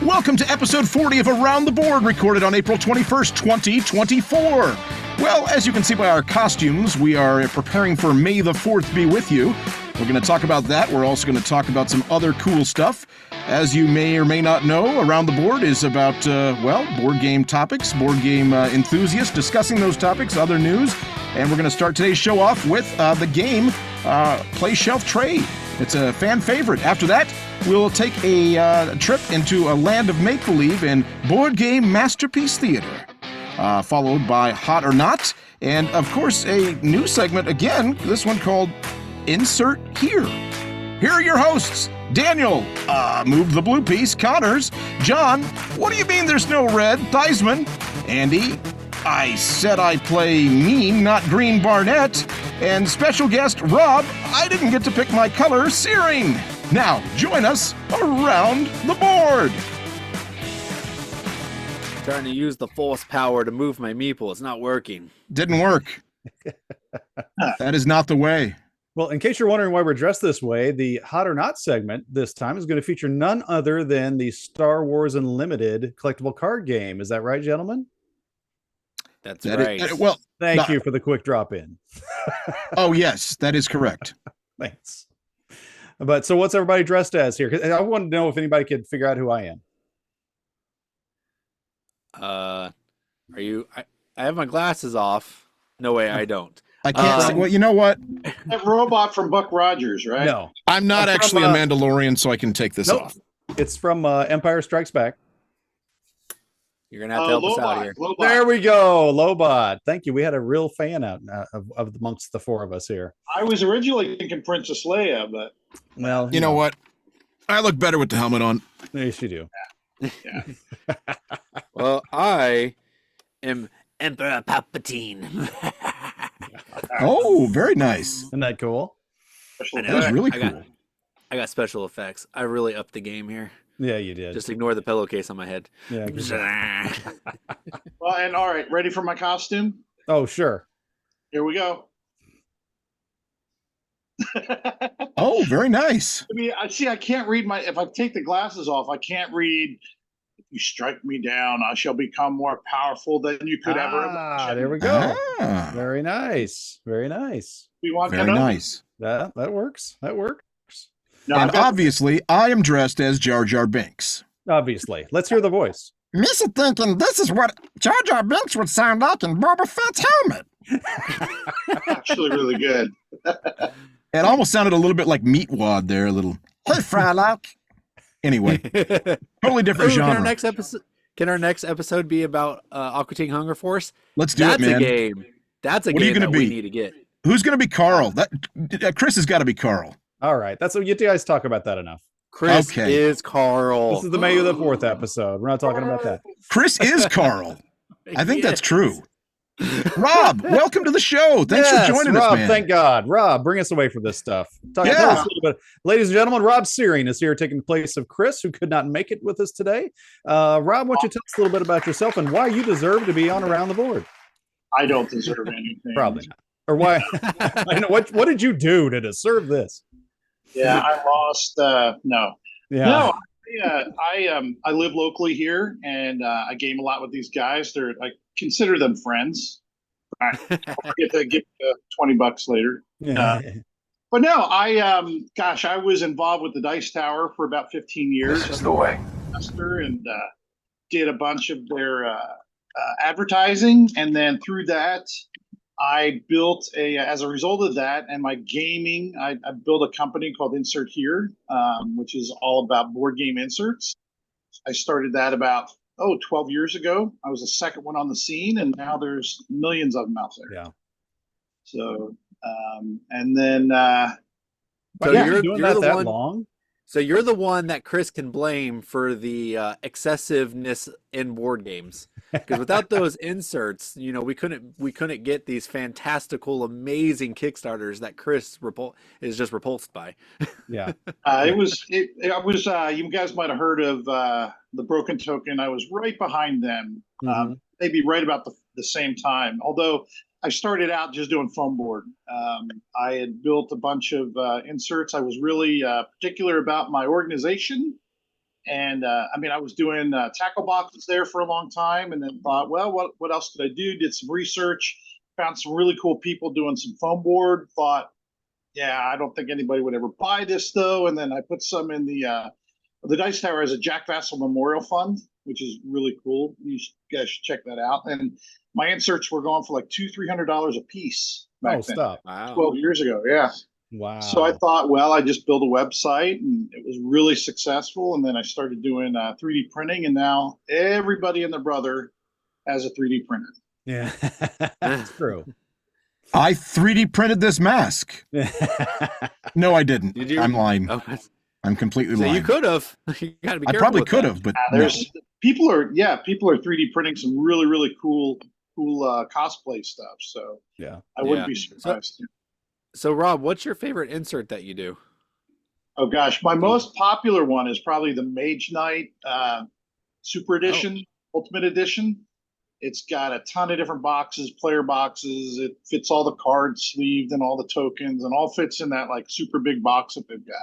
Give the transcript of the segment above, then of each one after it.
Welcome to episode 40 of Around the Board, recorded on April 21st, 2024. Well, as you can see by our costumes, we are preparing for May the 4th be with you. We're going to talk about that. We're also going to talk about some other cool stuff. As you may or may not know, Around the Board is about, board game topics, board game enthusiasts discussing those topics, other news. And we're going to start today's show off with the game Play Shelf Trade. It's a fan favorite. After that, we'll take a trip into a land of make-believe in Board Game Masterpiece Theater, followed by Hot or Not, and, of course, a new segment, again, this one called Insert Here. Here are your hosts, Daniel, move the blue piece, Connors, John, what do you mean there's no red, Theismann, Andy, I said I'd play mean, not green Barnett, and special guest, Rob, I didn't get to pick my color, Searing. Now, join us around the board. Trying to use the force power to move my meeple. It's not working. Didn't work. That is not the way. Well, in case you're wondering why we're dressed this way, the Hot or Not segment this time is going to feature none other than the Star Wars Unlimited collectible card game. Is that right, gentlemen? That's right. Thank you for the quick drop in. Oh, yes, that is correct. Thanks. But so what's everybody dressed as here? 'Cause I wanted to know if anybody could figure out who I am. Are you? I have my glasses off. No way, I don't. I can't see. Well, you know what? That robot from Buck Rogers, right? No. I'm not It's actually from, a Mandalorian, so I can take this Nope. off. It's from Empire Strikes Back. You're gonna have to help us out here. Lobot. There we go. Lobot. Thank you. We had a real fan out of amongst the four of us here. I was originally thinking Princess Leia, but Well, You know what? I look better with the helmet on. Yes, you do. yeah. Well, I am Emperor Palpatine. Oh, very nice. Isn't that cool? Special That was really I cool. I got special effects. I really upped the game here. Yeah, you did. Just ignore the pillowcase on my head. Yeah. Well, and all right, ready for my costume? Oh, sure. Here we go. Oh, very nice. I mean, I can't read if I take the glasses off, I can't read. If you strike me down, I shall become more powerful than you could ever imagine. There we go. Ah, Very nice. Very nice. We want very that up? nice. That works. That works. No, And I've got- obviously, I am dressed as Jar Jar Binks. Obviously. Let's hear the voice. Missa thinking this is what Jar Jar Binks would sound like in Boba Fett's helmet. actually really good. It almost sounded a little bit like Meatwad there, a little. Hey, Frylock. Anyway, totally different Ooh, genre. Can our next episode be about Aqua Teen Hunger Force? Let's do That's it, man. a game. That's a What are you game gonna that we be? need to get. Who's going to be Carl? Chris has got to be Carl. All right. That's what you guys talk about that enough. Chris Okay. is Carl. This is the May the 4th episode. We're not talking about that. Chris is Carl. I think that's Yes. true. Rob, welcome to the show. Thanks Yes, for joining Rob, us, man. thank God. Rob, bring us away from this stuff. Tell us a little bit. Ladies and gentlemen, Rob Searing is here taking the place of Chris, who could not make it with us today. Rob, why don't you tell us a little bit about yourself and why you deserve to be on Around the Board? I don't deserve anything. Probably not. Or why? I know, what did you do to deserve this? Yeah, I lost. No. Yeah. No, I live locally here, and I game a lot with these guys. I consider them friends. I get to give $20 later. Yeah. But no, I was involved with the Dice Tower for about 15 years. This is the way. And did a bunch of their advertising, and then through that, I built as a result of that and my gaming, I built a company called Insert Here, which is all about board game inserts. I started that about 12 years ago. I was the second one on the scene, and now there's millions of them out there. Yeah. So, and then, So Yeah, you're doing the that one. long? So you're the one that Chris can blame for the excessiveness in board games. Because without those inserts, we couldn't get these fantastical, amazing Kickstarters that Chris is just repulsed by. Yeah. it was you guys might have heard of the Broken Token. I was right behind them, maybe right about the same time. Although I started out just doing foam board. I had built a bunch of inserts. I was really particular about my organization And I mean, I was doing tackle boxes there for a long time, and then thought, well, what else could I do? Did some research, found some really cool people doing some foam board. Thought, yeah, I don't think anybody would ever buy this though. And then I put some in the Dice Tower as a Jack Vassal Memorial Fund, which is really cool. Guys should check that out. And my inserts were going for like $200-300 a piece back then, stop. Wow. 12 years ago. Yeah. Wow. So I thought, well, I just built a website and it was really successful. And then I started doing 3D printing, and now everybody and their brother has a 3D printer. Yeah, that's true. I 3D printed this mask. No, I didn't. Did you? I'm lying. Oh, I'm completely so lying. you could have. You gotta be I careful. probably with could that. have, but There's people are 3D printing some really cool cosplay stuff. So Yeah. I wouldn't Yeah. be surprised. So Rob, what's your favorite insert that you do? Oh gosh, my most popular one is probably the Mage Knight Super Edition, Ultimate Edition. It's got a ton of different boxes, player boxes. It fits all the cards sleeved and all the tokens, and all fits in that like super big box that they've got.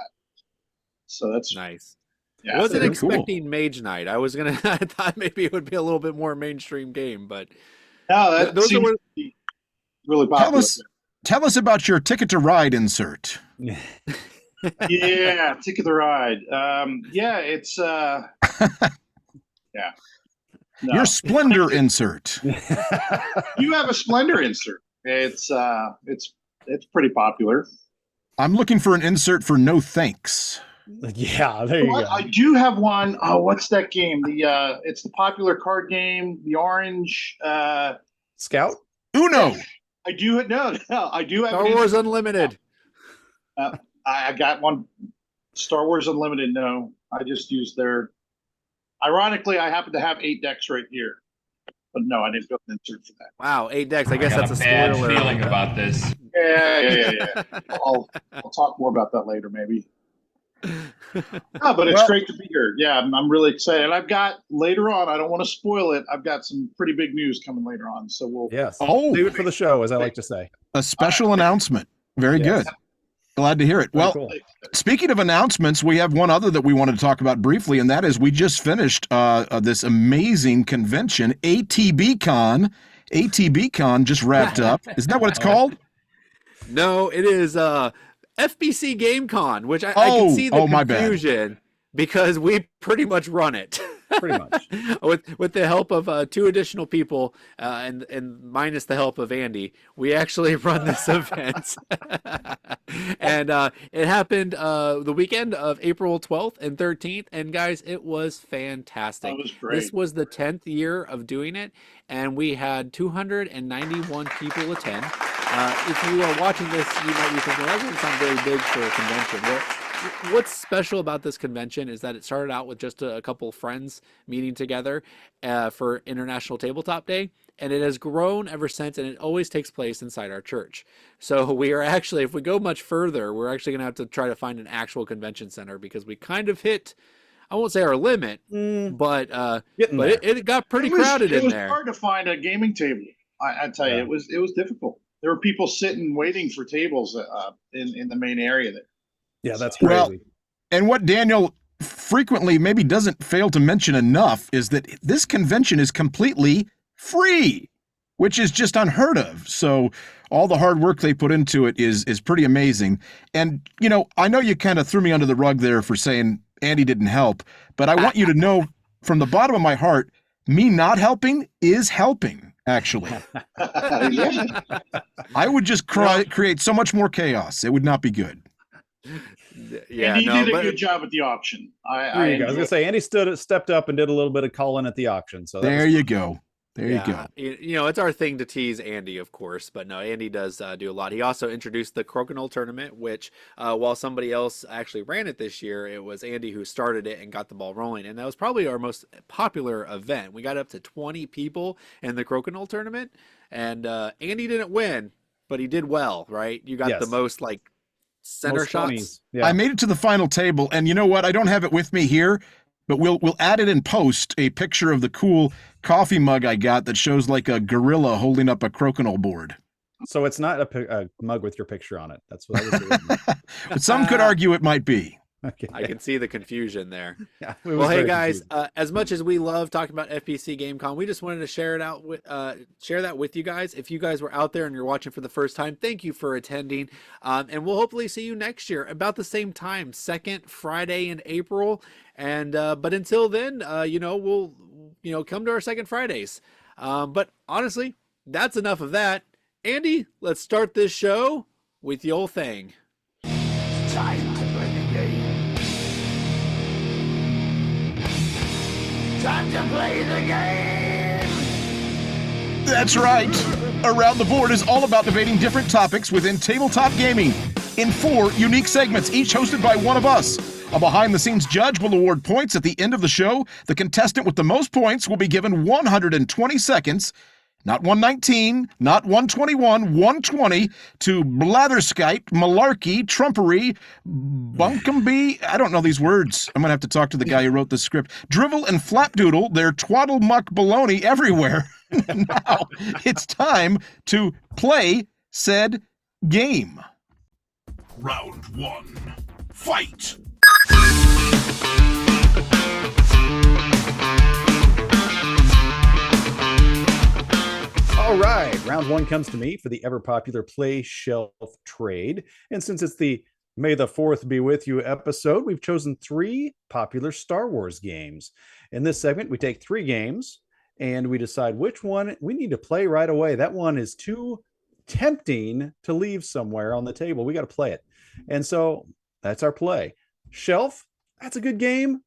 So that's Nice. yeah. I wasn't very cool. expecting Mage Knight. I thought maybe it would be a little bit more mainstream game, but No, that those are seems what- to be really popular. tell us about your Ticket to Ride insert. Yeah, Ticket to Ride. Yeah, it's yeah. No. Your Splendor insert. You have a Splendor insert. It's pretty popular. I'm looking for an insert for No Thanks. Yeah, there you go. I do have one. Oh, what's that game? It's the popular card game, the orange. Scout? Uno. I do no, I do have Star an Wars insert. Unlimited. I got one. Star Wars Unlimited. No, I just used their. Ironically, I happen to have 8 decks right here, but no, I didn't build an insert for that. Wow, 8 decks. I guess got that's a bad spoiler. feeling about this. Yeah. I'll talk more about that later, maybe. No, but it's Well- great to be here. Yeah, I'm really excited. And I've got later on. I don't want to spoil it. I've got some pretty big news coming later on. So we'll. Yes. Oh, Do it for the show, as I like to say. a special announcement. Very Yes. good. Glad to hear it. Very Well, cool. speaking of announcements, we have one other that we wanted to talk about briefly, and that is we just finished this amazing convention, ATBCon. ATBCon just wrapped up. Isn't that what it's called? No, it is FBC GameCon, which I Oh, can see the my bad. confusion because we pretty much run it. Pretty much. with the help of 2 additional people and minus the help of Andy, we actually run this event. And it happened the weekend of April 12th and 13th, and guys, it was fantastic. That was great. This was the 10th year of doing it, and we had 291 people attend. If you are watching this, you might be thinking, that doesn't sound very big for a convention. Well, what's special about this convention is that it started out with just a couple friends meeting together for International Tabletop Day, and it has grown ever since, and it always takes place inside our church. So we are actually, if we go much further, we're actually going to have to try to find an actual convention center because we kind of hit, I won't say our limit, but Getting there. it got pretty crowded it in was there. hard to find a gaming table. I tell you, Yeah. it was difficult. There were people sitting waiting for tables in the main area. Yeah, that's Well, crazy. And what Daniel frequently maybe doesn't fail to mention enough is that this convention is completely free, which is just unheard of. So all the hard work they put into it is pretty amazing. And, you know, I know you kind of threw me under the rug there for saying Andy didn't help, but I want you to know from the bottom of my heart, me not helping is helping, actually. Yeah. I would just create so much more chaos. It would not be good. Yeah, and he no, did a but good job at the auction. There you go. I was going to say, Andy stepped up and did a little bit of calling at the auction. So that There was- you go. There you go. yeah, you know, it's our thing to tease Andy, of course, but no, Andy does do a lot. He also introduced the Crokinole tournament, which while somebody else actually ran it this year, it was Andy who started it and got the ball rolling. And that was probably our most popular event. We got up to 20 people in the Crokinole tournament, and Andy didn't win, but he did well, right? You got Yes. the most like center most shots. 20s. Yeah. I made it to the final table, and you know what? I don't have it with me here, but we'll add it in post, a picture of the cool coffee mug I got that shows like a gorilla holding up a crokinole board. So it's not a mug with your picture on it. That's what I was doing. But some could argue it might be. Okay. I can see the confusion there. Yeah, it was Well, hey very guys, confusing. as much as we love talking about FPC GameCon, we just wanted to share that with you guys. If you guys were out there and you're watching for the first time, thank you for attending, and we'll hopefully see you next year about the same time, second Friday in April. And but until then, we'll come to our second Fridays. But honestly, that's enough of that. Andy, let's start this show with the old thing. Time to play the game. Time to play the game. That's right. Around the Board is all about debating different topics within tabletop gaming in 4 unique segments, each hosted by one of us. A behind-the-scenes judge will award points at the end of the show. The contestant with the most points will be given 120 seconds, not 119, not 121, 120, to blatherskite, malarkey, trumpery, bunkumby, I don't know these words. I'm going to have to talk to the guy who wrote this script. Drivel and flapdoodle, their twaddle muck baloney everywhere. Now, it's time to play said game. Round 1. Fight! All right, round 1 comes to me for the ever popular Play Shelf Trade. And since it's the May the 4th be with you episode, we've chosen 3 popular Star Wars games. In this segment, we take 3 games and we decide which one we need to play right away. That one is too tempting to leave somewhere on the table. We got to play it. And so that's our play. Shelf, that's a good game.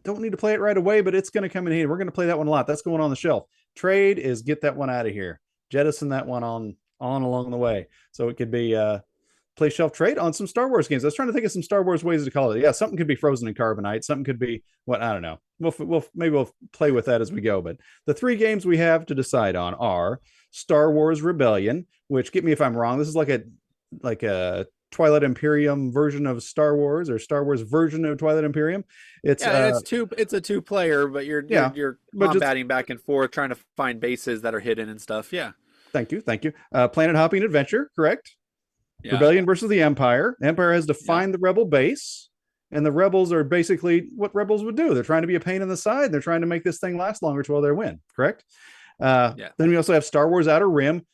Don't need to play it right away, but it's going to come in handy. We're going to play that one a lot. That's going on the shelf. Trade is get that one out of here. Jettison that one on along the way. So it could be play shelf trade on some Star Wars games. I was trying to think of some Star Wars ways to call it. Yeah, something could be frozen in carbonite. Something could be what, I don't know. We'll play with that as we go. But the 3 games we have to decide on are Star Wars Rebellion, which, get me if I'm wrong, this is like a Twilight Imperium version of Star Wars, or Star Wars version of Twilight Imperium. It's a 2-player, but you're combating back and forth, trying to find bases that are hidden and stuff. Yeah. Thank you. Planet hopping adventure, correct? Yeah. Rebellion versus the Empire. Empire has to find the rebel base, and the rebels are basically what rebels would do. They're trying to be a pain in the side. They're trying to make this thing last longer while they win, correct? Then we also have Star Wars Outer Rim.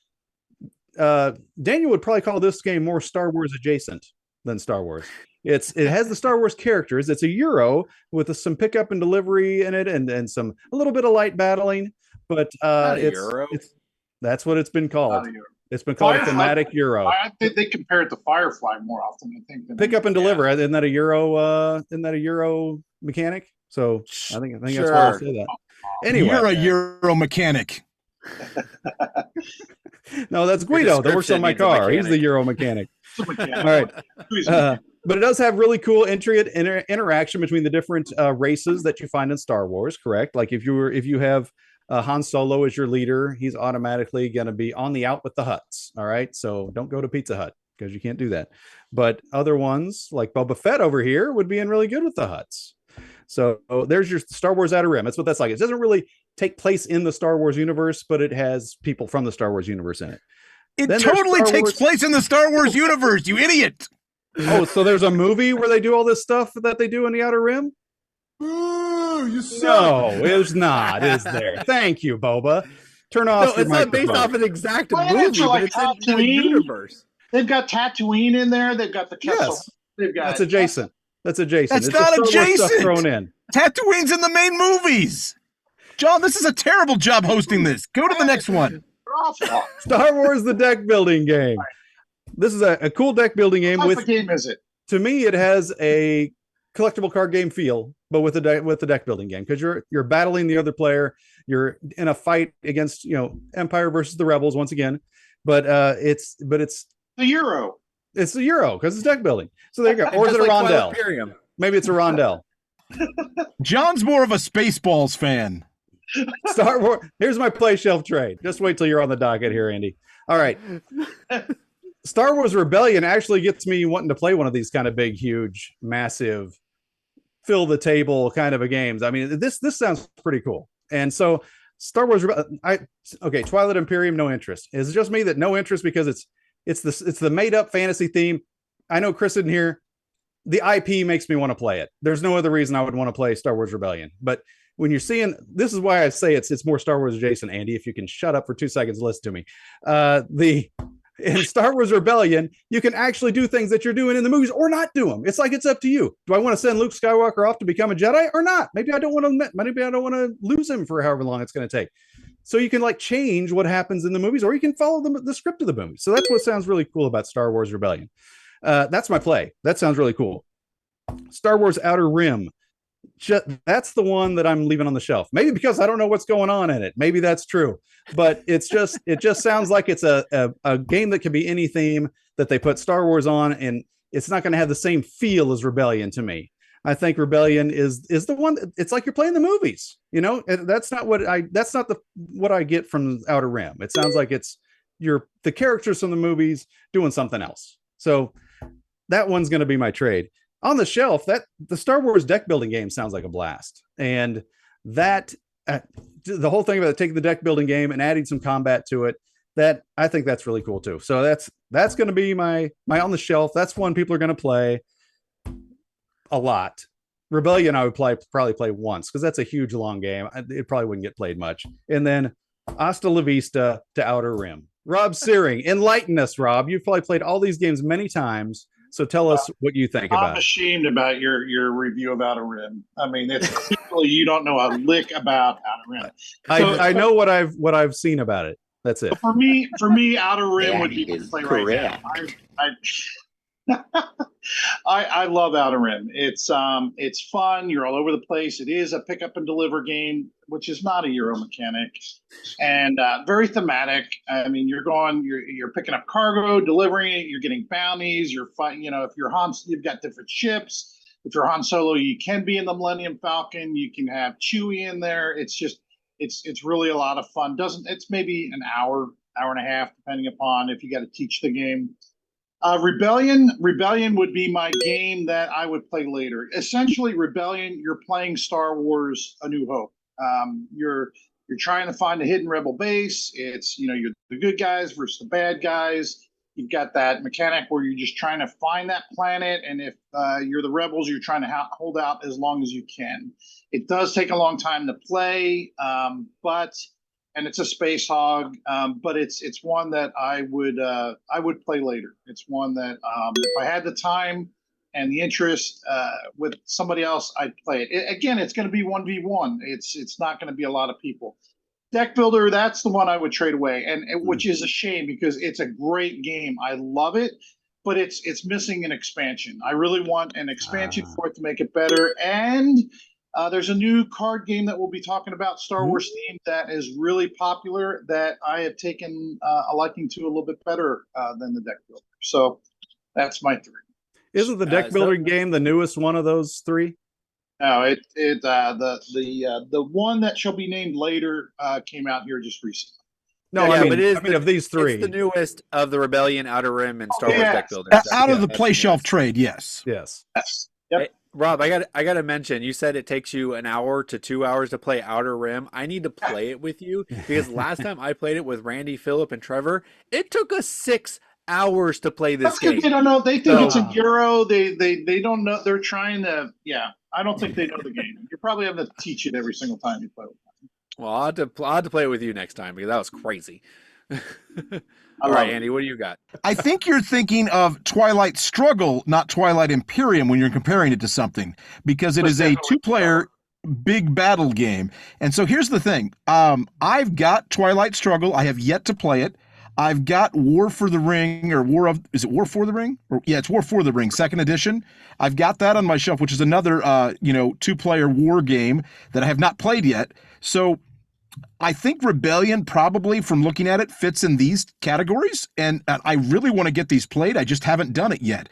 Daniel would probably call this game more Star Wars adjacent than Star Wars. It has the Star Wars characters. It's a Euro with some pickup and delivery in it, and a little bit of light battling. But that's what it's been called. It's been called a thematic Euro. I think they compare it to Firefly more often, I think. Pick up and deliver. Isn't that a Euro? Isn't that a Euro mechanic? So I think that's why I say that. Anyway, you're a Euro mechanic. No, that's Guido that works on my car. He's the Euro mechanic. All right. But it does have really cool interaction between the different races that you find in Star Wars, correct? Like if you have Han Solo as your leader, he's automatically going to be on the out with the Hutts. All right. So don't go to Pizza Hut because you can't do that. But other ones like Boba Fett over here would be in really good with the Hutts. So there's your Star Wars Outer Rim. That's what that's like. It doesn't really take place in the Star Wars universe, but it has people from the Star Wars universe in it. It totally takes place in the Star Wars universe, you idiot. Oh, so there's a movie where they do all this stuff that they do in the Outer Rim? Ooh, you suck. No, it's not, is there? Thank you, Boba. Turn off. No, it's not based off an exact movie, but it's in the universe. They've got Tatooine in there. They've got the castle. Yes. They've got That's adjacent. That's That's it's not the Star Wars stuff adjacent. thrown in. Tatooine's in the main movies. John, this is a terrible job hosting this. Go to the next one. Star Wars: The Deck Building Game. This is a cool deck building game. What type of game is it? To me, it has a collectible card game feel, but with the deck building game, because you're battling the other player. You're in a fight against Empire versus the Rebels once again, but it's the Euro. It's the Euro because it's deck building. So there you go. Or is it a rondelle? Maybe it's a rondelle. John's more of a Spaceballs fan. Star Wars. Here's my play shelf trade. Just wait till you're on the docket here, Andy. All right. Star Wars Rebellion actually gets me wanting to play one of these kind of big, huge, massive, fill the table kind of a games. I mean, this sounds pretty cool. And so Star Wars, Twilight Imperium, no interest. Is it just me that no interest because it's the made up fantasy theme? I know Chris in here. the IP makes me want to play it. There's no other reason I would want to play Star Wars Rebellion. But when you're seeing, this is why I say it's more Star Wars adjacent, Andy. If you can shut up for 2 seconds, and listen to me. In Star Wars Rebellion, you can actually do things that you're doing in the movies or not do them. It's like, it's up to you. Do I want to send Luke Skywalker off to become a Jedi or not? Maybe I don't want to lose him for however long it's going to take. So you can like change what happens in the movies, or you can follow the script of the movie. So that's what sounds really cool about Star Wars Rebellion. That's my play. That sounds really cool. Star Wars Outer Rim. That's the one that I'm leaving on the shelf. Maybe because I don't know what's going on in it. Maybe that's true. But it just sounds like it's a game that can be any theme that they put Star Wars on, and it's not going to have the same feel as Rebellion to me. I think Rebellion is the one. It's like you're playing the movies, you know. That's not what I get from Outer Rim. It sounds like it's the characters from the movies doing something else. So that one's going to be my trade. On the shelf, that the Star Wars deck building game sounds like a blast, and that the whole thing about taking the deck building game and adding some combat to it, that I think that's really cool too. So that's going to be my on the shelf. That's one people are going to play a lot. Rebellion I would probably play once because that's a huge long game. It probably wouldn't get played much. And then Hasta La Vista to Outer Rim. Rob Searing, enlighten us, Rob. You've probably played all these games many times. So tell us what you think about it. I'm ashamed about your review of Outer Rim. I mean, it's clearly you don't know a lick about Outer Rim. I know what I've seen about it. That's it. For me, Outer Rim would be the play right now. I love Outer Rim. It's fun. You're all over the place. It is a pick up and deliver game, which is not a Euro mechanic, and very thematic. I mean, you're picking up cargo, delivering it. You're getting bounties. You're fighting. You know, if you're Han, you've got different ships. If you're Han Solo, you can be in the Millennium Falcon. You can have Chewie in there. It's really a lot of fun. It's maybe an hour and a half, depending upon if you got to teach the game. Rebellion would be my game that I would play later. Essentially, Rebellion, you're playing Star Wars: A New Hope. You're trying to find a hidden rebel base. It's you're the good guys versus the bad guys. You've got that mechanic where you're just trying to find that planet, and if you're the rebels, you're trying to hold out as long as you can. It does take a long time to play, and it's a space hog, but it's one that I would play later. It's one that if I had the time and the interest with somebody else, I'd play it. Again, it's going to be 1v1. It's not going to be a lot of people. Deck Builder, that's the one I would trade away, which is a shame because it's a great game. I love it, but it's missing an expansion. I really want an expansion for it to make it better. And there's a new card game that we'll be talking about, Star Wars themed, that is really popular that I have taken a liking to a little bit better than the Deck Builder. So that's my three. Isn't the deck building game the newest one of those three? No, the one that shall be named later came out here just recently. No, yeah, I mean, but it is of these three, it's the newest of the Rebellion, Outer Rim, and Star Wars deck builders. Out of the play shelf trade, yes. Yes. Yep. Hey, Rob, I got to mention, you said it takes you an hour to 2 hours to play Outer Rim. I need to play it with you because last time I played it with Randy, Phillip, and Trevor, it took us 6 hours to play this game. They don't know. They think it's a Euro. They don't know. They're trying to. Yeah, I don't think they know the game. You're probably having to teach it every single time you play with them. Well, I'll have to play it with you next time because that was crazy. All right, Andy, what do you got? I think you're thinking of Twilight Struggle, not Twilight Imperium, when you're comparing it to something, because it is a two-player big battle game. And so here's the thing. I've got Twilight Struggle. I have yet to play it. I've got War for the Ring, or is it War for the Ring? It's War for the Ring, 2nd edition. I've got that on my shelf, which is another, two-player war game that I have not played yet. So I think Rebellion probably, from looking at it, fits in these categories, and I really want to get these played. I just haven't done it yet.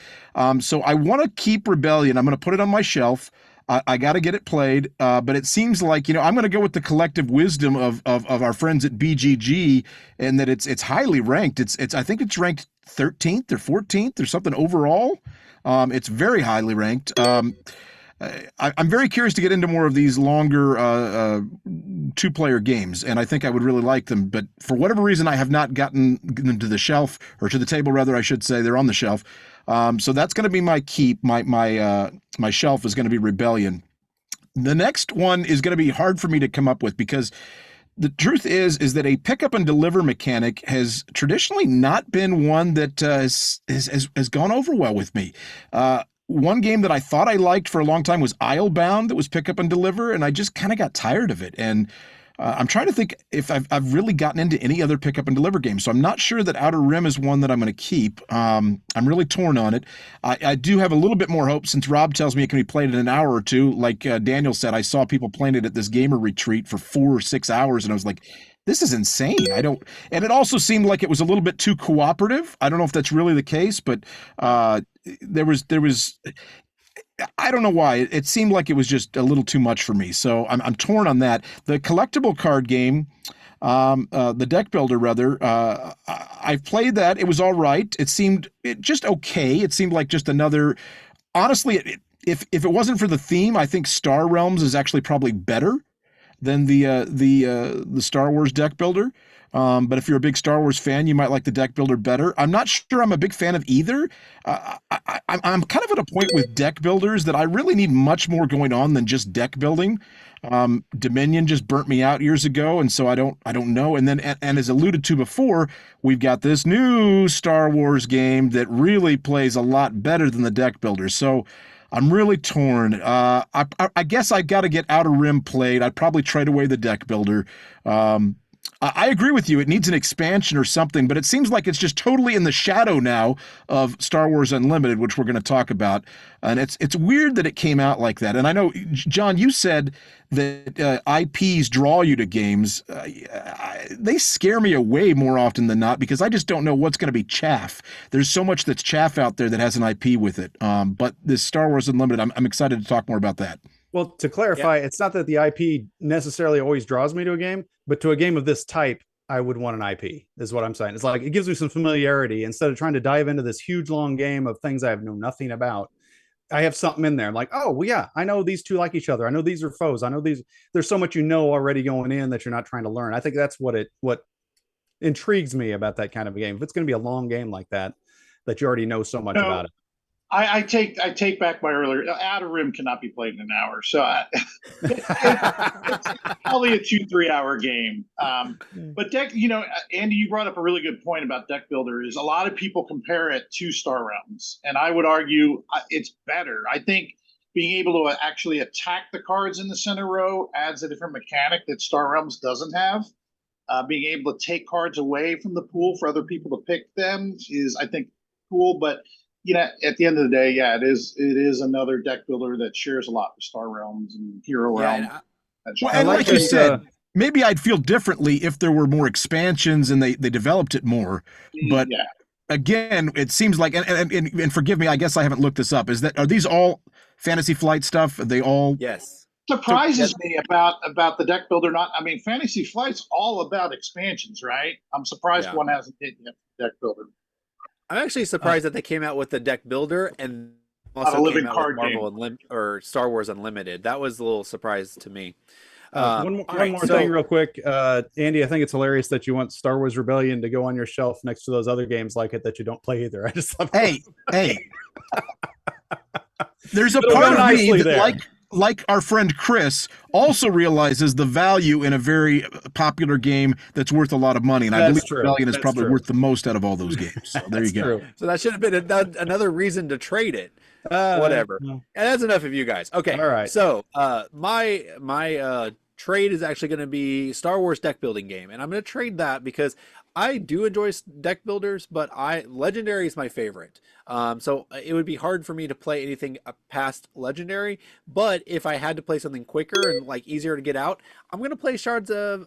So I want to keep Rebellion. I'm going to put it on my shelf. I got to get it played, but it seems like, I'm going to go with the collective wisdom of our friends at BGG, and that it's highly ranked. I think it's ranked 13th or 14th or something overall. It's very highly ranked. I'm very curious to get into more of these longer two-player games, and I think I would really like them. But for whatever reason, I have not gotten them to the shelf, or to the table, rather, I should say. They're on the shelf. So that's going to be my keep. My shelf is going to be Rebellion. The next one is going to be hard for me to come up with because the truth is that a pick up and deliver mechanic has traditionally not been one that has gone over well with me. One game that I thought I liked for a long time was Islebound, that was pick up and deliver, and I just kind of got tired of it. And I'm trying to think if I've really gotten into any other pick up and deliver games. So I'm not sure that Outer Rim is one that I'm going to keep. I'm really torn on it. I do have a little bit more hope since Rob tells me it can be played in an hour or two. Like Daniel said, I saw people playing it at this gamer retreat for 4 or 6 hours, and I was like, this is insane. And it also seemed like it was a little bit too cooperative. I don't know if that's really the case, but there was I don't know why. It seemed like it was just a little too much for me. So I'm torn on that. The collectible card game, the deck builder rather, I've played that. It was all right. It seemed just okay. It seemed like just another, honestly, if it wasn't for the theme, I think Star Realms is actually probably better than the Star Wars deck builder. But if you're a big Star Wars fan, you might like the deck builder better. I'm not sure I'm a big fan of either. I'm kind of at a point with deck builders that I really need much more going on than just deck building. Dominion just burnt me out years ago, and so I don't know. And then, and as alluded to before, we've got this new Star Wars game that really plays a lot better than the deck builders. So I'm really torn. I guess I got to get Outer Rim played. I'd probably trade away the deck builder. I agree with you. It needs an expansion or something, but it seems like it's just totally in the shadow now of Star Wars Unlimited, which we're going to talk about. And it's weird that it came out like that. And I know, John, you said that IPs draw you to games. They scare me away more often than not because I just don't know what's going to be chaff. There's so much that's chaff out there that has an IP with it. But this Star Wars Unlimited, I'm excited to talk more about that. Well, to clarify, It's not that the IP necessarily always draws me to a game, but to a game of this type, I would want an IP, is what I'm saying. It's like it gives me some familiarity instead of trying to dive into this huge long game of things I have know nothing about. I have something in there. I'm like, oh, well, yeah, I know these two like each other. I know these are foes. I know these. There's so much already going in that you're not trying to learn. I think that's what intrigues me about that kind of a game. If it's going to be a long game like that you already know so much about it. I take back my earlier. Outer Rim cannot be played in an hour, so it's probably a 2-3 hour game. But deck, Andy, you brought up a really good point about deck builder. Is a lot of people compare it to Star Realms, and I would argue it's better. I think being able to actually attack the cards in the center row adds a different mechanic that Star Realms doesn't have. Being able to take cards away from the pool for other people to pick them is, I think, cool, but at the end of the day, it is another deck builder that shares a lot with Star Realms and Hero Realm. And like you said, maybe I'd feel differently if there were more expansions and they developed it more. But again, it seems like, and forgive me, I guess I haven't looked this up. Are these all Fantasy Flight stuff? Are they all? Yes. Surprises me about the deck builder. Fantasy Flight's all about expansions, right? I'm surprised one hasn't hit yet. Deck builder. I'm actually surprised that they came out with the deck builder and also came out with Marvel or Star Wars Unlimited. That was a little surprise to me. One more thing real quick. Andy, I think it's hilarious that you want Star Wars Rebellion to go on your shelf next to those other games like it that you don't play either. I just love Hey. There's a part of me that, like our friend Chris, also realizes the value in a very popular game that's worth a lot of money. And I believe Rebellion is probably worth the most out of all those games. So there you go. True. So that should have been another reason to trade it. Whatever. And that's enough of you guys. Okay. All right. So my trade is actually going to be Star Wars deck building game. And I'm going to trade that because I do enjoy deck builders, but Legendary is my favorite. So it would be hard for me to play anything past Legendary. But if I had to play something quicker and easier to get out, I'm going to play Shards of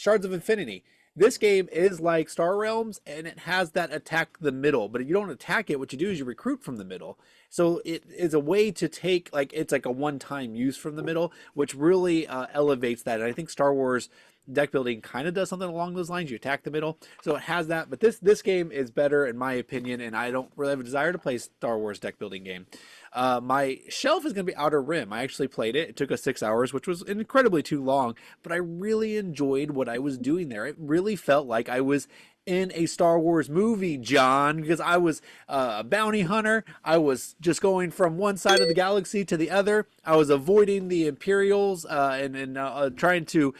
Infinity. This game is like Star Realms, and it has that attack the middle. But if you don't attack it, what you do is you recruit from the middle. So it is a way to take, it's like a one-time use from the middle, which really elevates that. And I think Star Wars deck building kind of does something along those lines. You attack the middle, so it has that. But this game is better in my opinion, and I don't really have a desire to play Star Wars deck building game. My shelf is going to be Outer Rim. I actually played it. It took us 6 hours, which was incredibly too long, but I really enjoyed what I was doing there. It really felt like I was in a Star Wars movie, John, because I was a bounty hunter. I was just going from one side of the galaxy to the other. I was avoiding the Imperials and trying to,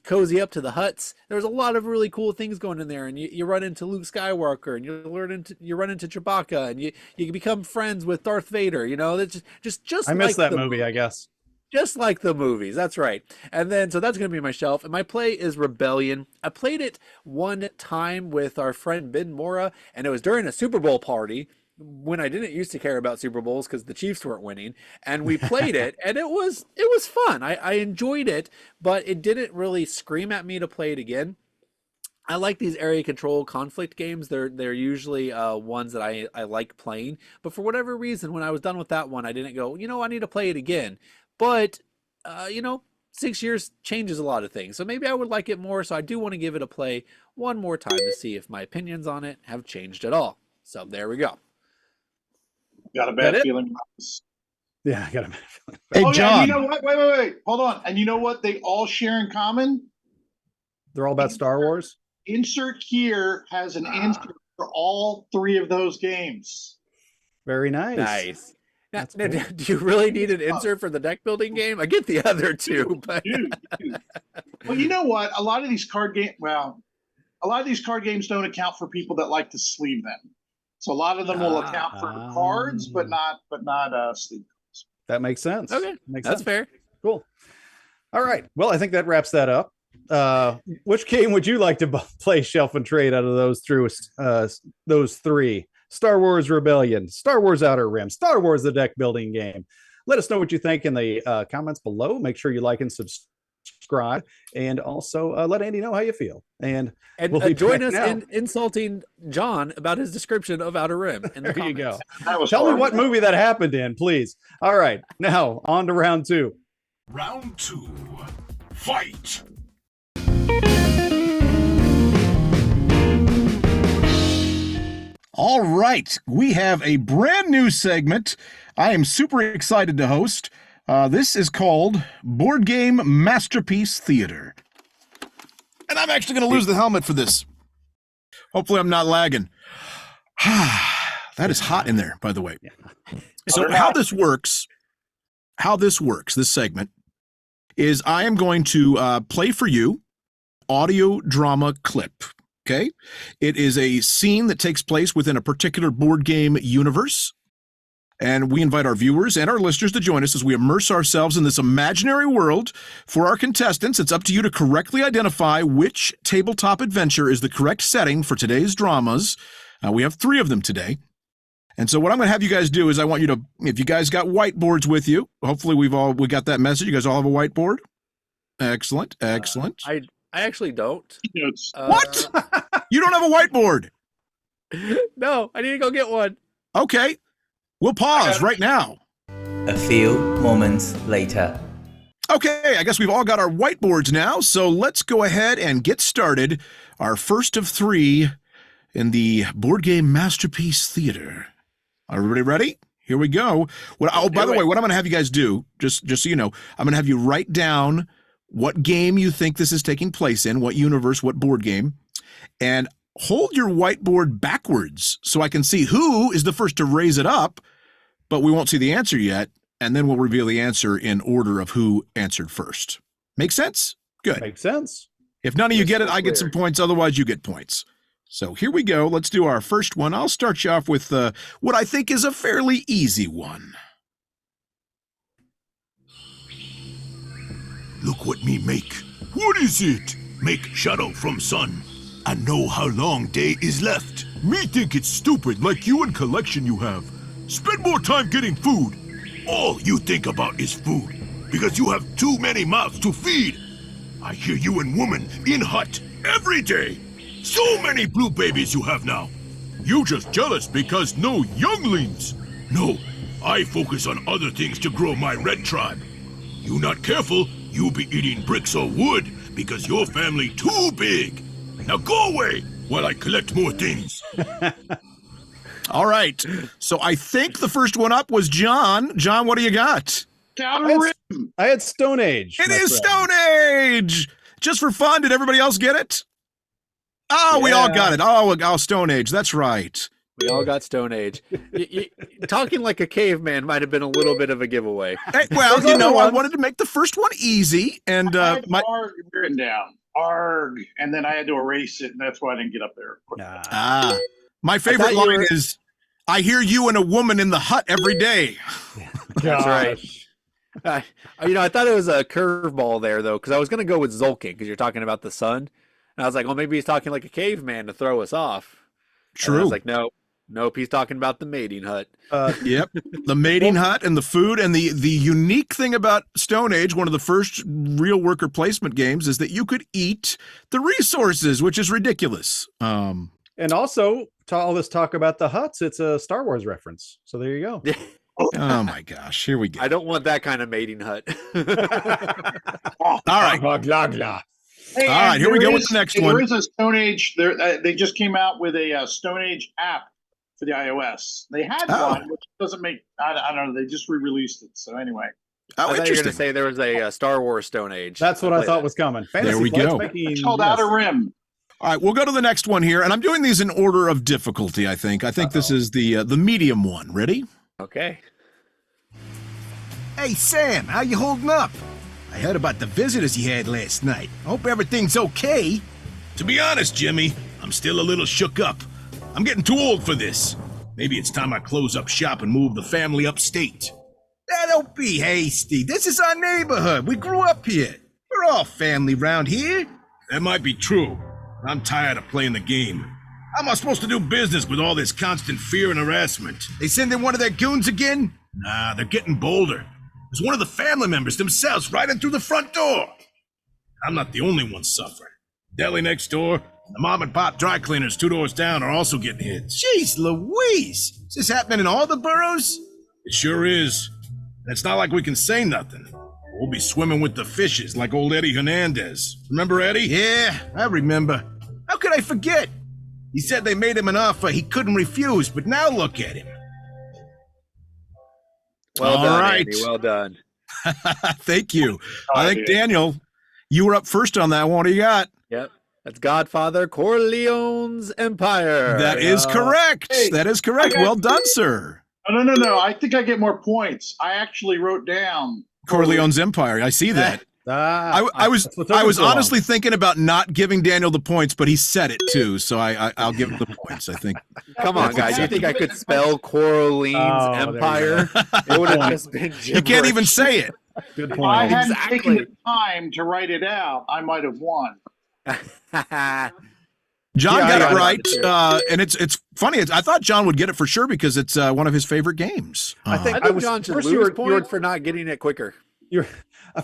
cozy up to the Hutts. There's a lot of really cool things going in there, and you run into Luke Skywalker, and you run into Chewbacca, and you become friends with Darth Vader. That's just I missed like that movie, I guess. just like the movies. That's right. And then, so that's going to be my shelf. And my play is Rebellion. I played it one time with our friend Ben Mora, and it was during a Super Bowl party when I didn't used to care about Super Bowls because the Chiefs weren't winning. And we played it, and it was fun. I enjoyed it, but it didn't really scream at me to play it again. I like these area control conflict games. They're usually ones that I like playing. But for whatever reason, when I was done with that one, I didn't go, I need to play it again. But, 6 years changes a lot of things. So maybe I would like it more. So I do want to give it a play one more time to see if my opinions on it have changed at all. So there we go. Got a bad feeling about this. Yeah, I got a bad feeling. Hey, John. You know what? Wait. Hold on. And you know what they all share in common? They're all about Star Wars? Insert Here has an insert for all three of those games. Very nice. Nice. Now, That's cool. do you really need an insert for the deck building game? I get the other two, but Dude. Well, you know what? A lot of these card games don't account for people that like to sleeve them. So a lot of them will account for cards, but not sleeve cards. That makes sense. okay, Makes that's sense. fair. Cool. All right. Well, I think that wraps that up. Which game would you like to play shelf and trade out of those three? Star Wars Rebellion, Star Wars Outer Rim, Star Wars the deck building game. Let us know what you think in the comments below. Make sure you like and subscribe, and also let Andy know how you feel. And we'll join us in insulting John about his description of Outer Rim. In the there you go. That was Tell me hard. what movie that happened in, please. All right, now on to round two. Round 2. Fight! All right, we have a brand new segment I am super excited to host. This is called Board Game Masterpiece Theater. And I'm actually going to lose the helmet for this. Hopefully I'm not lagging. That is hot in there, by the way. So how this works, this segment, is I am going to play for you audio drama clip. Okay. It is a scene that takes place within a particular board game universe. And we invite our viewers and our listeners to join us as we immerse ourselves in this imaginary world. For our contestants, it's up to you to correctly identify which tabletop adventure is the correct setting for today's dramas. We have 3 of them today. And so what I'm going to have you guys do is I want you to, if you guys got whiteboards with you, hopefully we got that message. You guys all have a whiteboard? Excellent. I actually don't. What? You don't have a whiteboard? No, I need to go get one. Okay. We'll pause right now. A few moments later. Okay, I guess we've all got our whiteboards now, so let's go ahead and get started. Our first of 3 in the Board Game Masterpiece Theater. Everybody ready? Here we go. By the way, what I'm going to have you guys do, just so you know, I'm going to have you write down what game you think this is taking place in, what universe, what board game, and hold your whiteboard backwards so I can see who is the first to raise it up, but we won't see the answer yet, and then we'll reveal the answer in order of who answered first. Make sense? Good. Makes sense. If none of you get it, I get clear. some points, otherwise you get points. So here we go. Let's do our first one. I'll start you off with what I think is a fairly easy one. Look what me make. What is it? Make shadow from sun. And know how long day is left. Me think it's stupid like you and collection you have. Spend more time getting food. All you think about is food. Because you have too many mouths to feed. I hear you and woman in hut every day. So many blue babies you have now. You just jealous because no younglings. No, I focus on other things to grow my red tribe. You not careful, you be eating bricks or wood because your family too big. Now go away while I collect more things. All right. So I think the first one up was John. John, what do you got? Outer Rim. I had Stone Age. It my is friend. Stone Age. Just for fun, did everybody else get it? Oh, we all Yeah. got it. Oh, Stone Age. That's right. We all got Stone Age. Talking like a caveman might have been a little bit of a giveaway. Hey, well, Those other I ones- wanted to make the first one easy, and I had my ARG written down. ARG, and then I had to erase it, and that's why I didn't get up there. my favorite thought you line were- is, "I hear you and a woman in the hut every day." That's right. I thought it was a curveball there, though, because I was going to go with Zolkin, because you're talking about the sun. And I was like, well, maybe he's talking like a caveman to throw us off. And I True. was like, nope, he's talking about the mating hut. Yep. The mating hut and the food, and the unique thing about Stone Age, one of the first real worker placement games, is that you could eat the resources, which is ridiculous. And also, to all this talk about the huts, it's a Star Wars reference. So there you go. Oh my gosh, here we go. I don't want that kind of mating hut. All right. Hey, All right, and here we there go with the next one. There is a Stone Age. They just came out with a Stone Age app for the iOS. They had one, which doesn't make. I don't know. They just re-released it. So anyway, Oh, I thought you were going interesting. to say there was a Star Wars Stone Age. That's what I played thought that. was coming. There we Flights go. Making, it's called yes. Outer Rim. All right, we'll go to the next one here, and I'm doing these in order of difficulty. I think this is the medium one. Ready? Okay. Hey, Sam, how you holding up? I heard about the visitors you had last night. Hope everything's okay. To be honest, Jimmy, I'm still a little shook up. I'm getting too old for this. Maybe it's time I close up shop and move the family upstate. Now, don't be hasty. This is our neighborhood. We grew up here. We're all family round here. That might be true. I'm tired of playing the game. How am I supposed to do business with all this constant fear and harassment? They send in one of their goons again? Nah, they're getting bolder. There's one of the family members themselves right in through the front door. I'm not the only one suffering. Deli next door, the mom and pop dry cleaners 2 doors down are also getting hit. Jeez Louise! Is this happening in all the boroughs? It sure is. And it's not like we can say nothing. We'll be swimming with the fishes like old Eddie Hernandez. Remember Eddie? Yeah, I remember. How could I forget? He said they made him an offer he couldn't refuse, but now look at him. Well All done, right. Andy. Well done. Thank you. I think, Daniel, you were up first on that one. What do you got? Yep. That's Godfather Corleone's Empire. That is correct. Hey, That is correct. I got- Well done, sir. No. I think I get more points. I actually wrote down Corleone's Empire. I see that. I was that's what took him so long. honestly thinking about not giving Daniel the points, but he said it too, so I'll give him the points. I think. Come on, guys. You think I could spell Corleone's Oh, there you Empire? It would have just been You can't even say it. Good If I point. hadn't taken Exactly. the time to write it out, I might have won. John Yeah, I got got it it. right, and it's funny. I thought John would get it for sure because it's one of his favorite games. I think I I think was John should first lose you were points for not getting it quicker. you're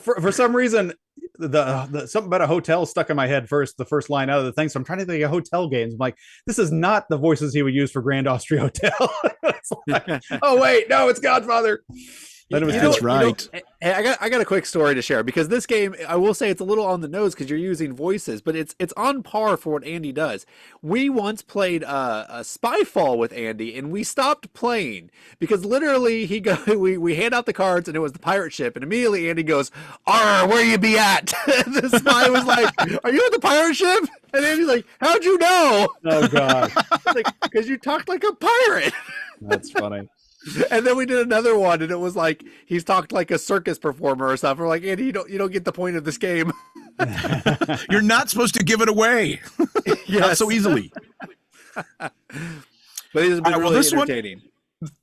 for some reason the something about a hotel stuck in my head first, the first line out of the thing. So I'm trying to think of hotel games. I'm like, this is not the voices he would use for Grand Austria Hotel. It's like, oh wait, no, it's Godfather. Then it was That's good. right. Hey, I got a quick story to share because this game, I will say it's a little on the nose because you're using voices, but it's on par for what Andy does. We once played a Spyfall with Andy, and we stopped playing because literally we hand out the cards, and it was the pirate ship, and immediately Andy goes, "Arr, where you be at?" The spy was like, "Are you at the pirate ship?" And Andy's like, "How'd you know?" Oh god, It's like, because you talked like a pirate. that's funny. And then we did another one, and it was like he's talked like a circus performer or something. We're like, Andy, you don't get the point of this game. You're not supposed to give it away. Not Yes. so easily. But it has been well, really this one- entertaining.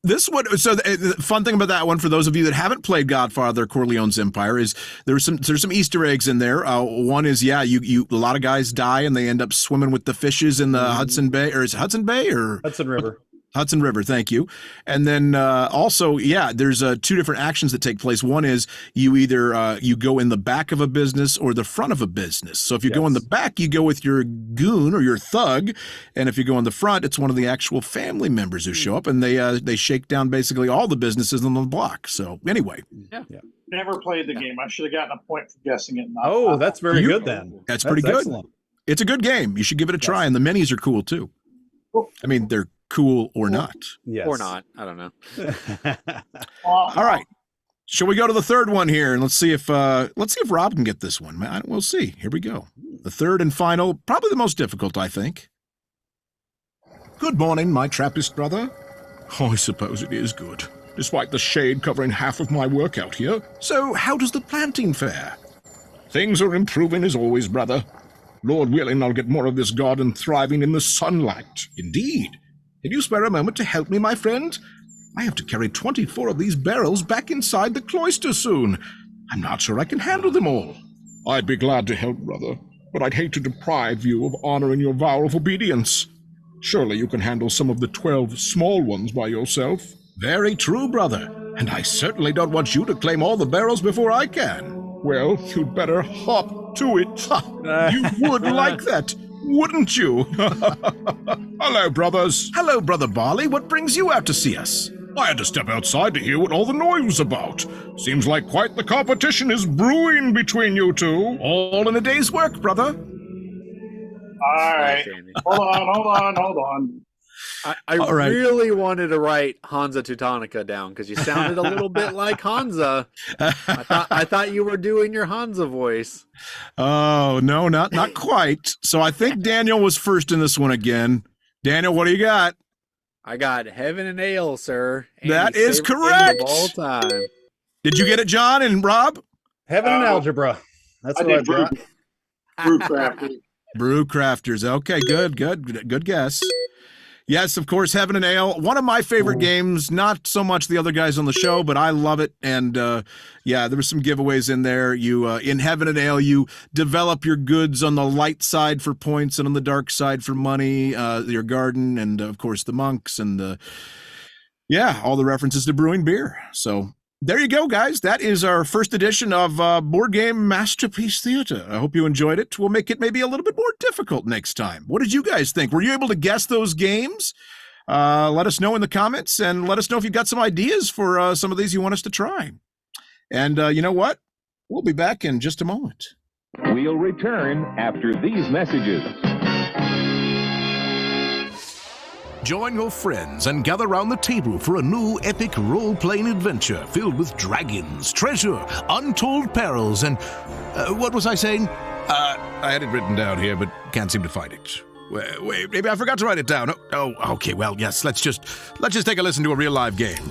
This one, so the fun thing about that one, for those of you that haven't played Godfather Corleone's Empire, is there's some Easter eggs in there. One is, you a lot of guys die and they end up swimming with the fishes in the Hudson Bay, or is it Hudson Bay or Hudson River. Hudson River, thank you. And then also, there's two different actions that take place. One is you either you go in the back of a business or the front of a business. So if you go in the back, you go with your goon or your thug, and if you go in the front, it's one of the actual family members who show up, and they shake down basically all the businesses on the block. So anyway, Never played the game. I should have gotten a point for guessing it. Oh, that's very You- good then. that's pretty good. excellent. It's a good game. You should give it a try, and the minis are cool too. I mean, they're cool or not. Yes. Or not. I don't know. All right. Shall we go to the third one here, and let's see if Rob can get this one. We'll see. Here we go. The third and final, probably the most difficult, I think. Good morning, my Trappist brother. Oh, I suppose it is good, despite the shade covering half of my work out here. So, how does the planting fare? Things are improving as always, brother. Lord willing, I'll get more of this garden thriving in the sunlight. Indeed. Can you spare a moment to help me, my friend? I have to carry 24 of these barrels back inside the cloister soon. I'm not sure I can handle them all. I'd be glad to help, brother, but I'd hate to deprive you of honoring your vow of obedience. Surely you can handle some of the 12 small ones by yourself. Very true, brother, and I certainly don't want you to claim all the barrels before I can. Well, you'd better hop to it. You would like that, wouldn't you? Hello, brothers. Hello, Brother Barley. What brings you out to see us? I had to step outside to hear what all the noise was about. Seems like quite the competition is brewing between you two. All in a day's work, brother. All right. Hold on. I All right. really wanted to write Hansa Teutonica down because you sounded a little bit like Hansa. I thought you were doing your Hansa voice. Oh, no, not quite. So I think Daniel was first in this one again. Daniel, what do you got? I got Heaven and Ale, sir. That Andy's is favorite correct. game of all time. Did you get it, John and Rob? Heaven and algebra. That's I what I did got. brew crafting. Brew Crafters. Okay, good guess. Yes, of course, Heaven and Ale. One of my favorite games. Not so much the other guys on the show, but I love it. And yeah, there were some giveaways in there. You in Heaven and Ale, you develop your goods on the light side for points and on the dark side for money. Your garden, and of course the monks, and yeah, all the references to brewing beer. So there you go, guys. That is our first edition of Board Game Masterpiece Theater. I hope you enjoyed it. We'll make it maybe a little bit more difficult next time. What did you guys think? Were you able to guess those games? Let us know in the comments, and let us know if you've got some ideas for some of these you want us to try. And you know what? We'll be back in just a moment. We'll return after these messages. Join your friends and gather round the table for a new epic role-playing adventure filled with dragons, treasure, untold perils, and... what was I saying? I had it written down here, but can't seem to find it. Wait, maybe I forgot to write it down. Oh, okay, well, yes, let's just take a listen to a real live game.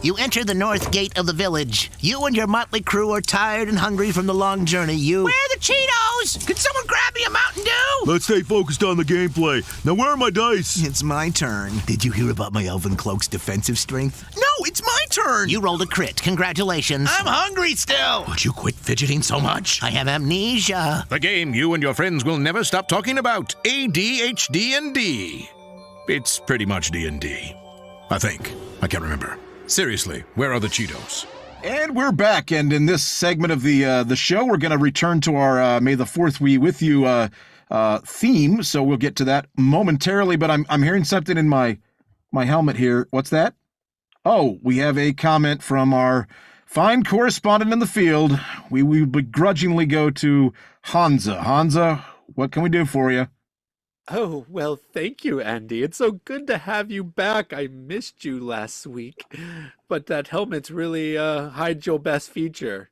You enter the north gate of the village. You and your motley crew are tired and hungry from the long journey. Where are the Cheetos? Could someone grab me a Mountain Dew? Let's stay focused on the gameplay. Now, where are my dice? It's my turn. Did you hear about my elven cloak's defensive strength? No, it's my turn. You rolled a crit. Congratulations. I'm hungry still. Would you quit fidgeting so much? I have amnesia. The game you and your friends will never stop talking about. ADHD&D. It's pretty much D&D. I think. I can't remember. Seriously, where are the Cheetos? And we're back, and in this segment of the show, we're going to return to our May the 4th Be With You theme, so we'll get to that momentarily, but I'm hearing something in my helmet here. What's that? Oh, we have a comment from our fine correspondent in the field. We begrudgingly go to Hansa. Hansa, what can we do for you? Oh, well, thank you, Andy. It's so good to have you back. I missed you last week. But that helmet's really hides your best feature,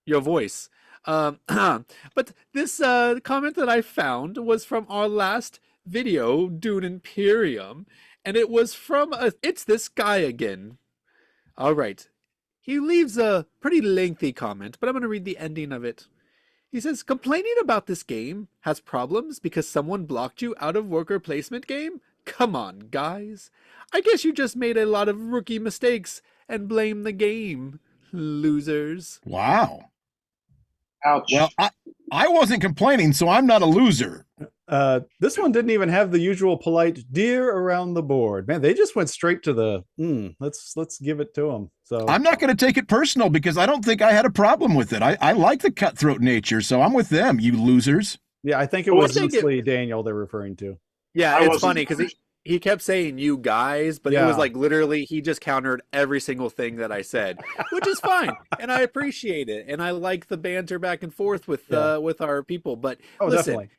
your voice. But this comment that I found was from our last video, Dune Imperium, and it was from it's this guy again. All right. He leaves a pretty lengthy comment, but I'm going to read the ending of it. He says, complaining about this game has problems because someone blocked you out of worker placement game? Come on, guys. I guess you just made a lot of rookie mistakes and blame the game. Losers. Wow. Ouch. Well, I wasn't complaining, so I'm not a loser. This one didn't even have the usual polite deer around the board. Man, they just went straight to the let's give it to them. So I'm not going to take it personal because I don't think I had a problem with it. I like the cutthroat nature, so I'm with them, you losers. yeah, I think it Well, was I think mostly Daniel they're referring to. Yeah, I it's wasn't- funny because he kept saying you guys, but it Yeah. was like literally he just countered every single thing that I said, which is fine. And I appreciate it. And I like the banter back and forth with our people. But Oh, listen, definitely.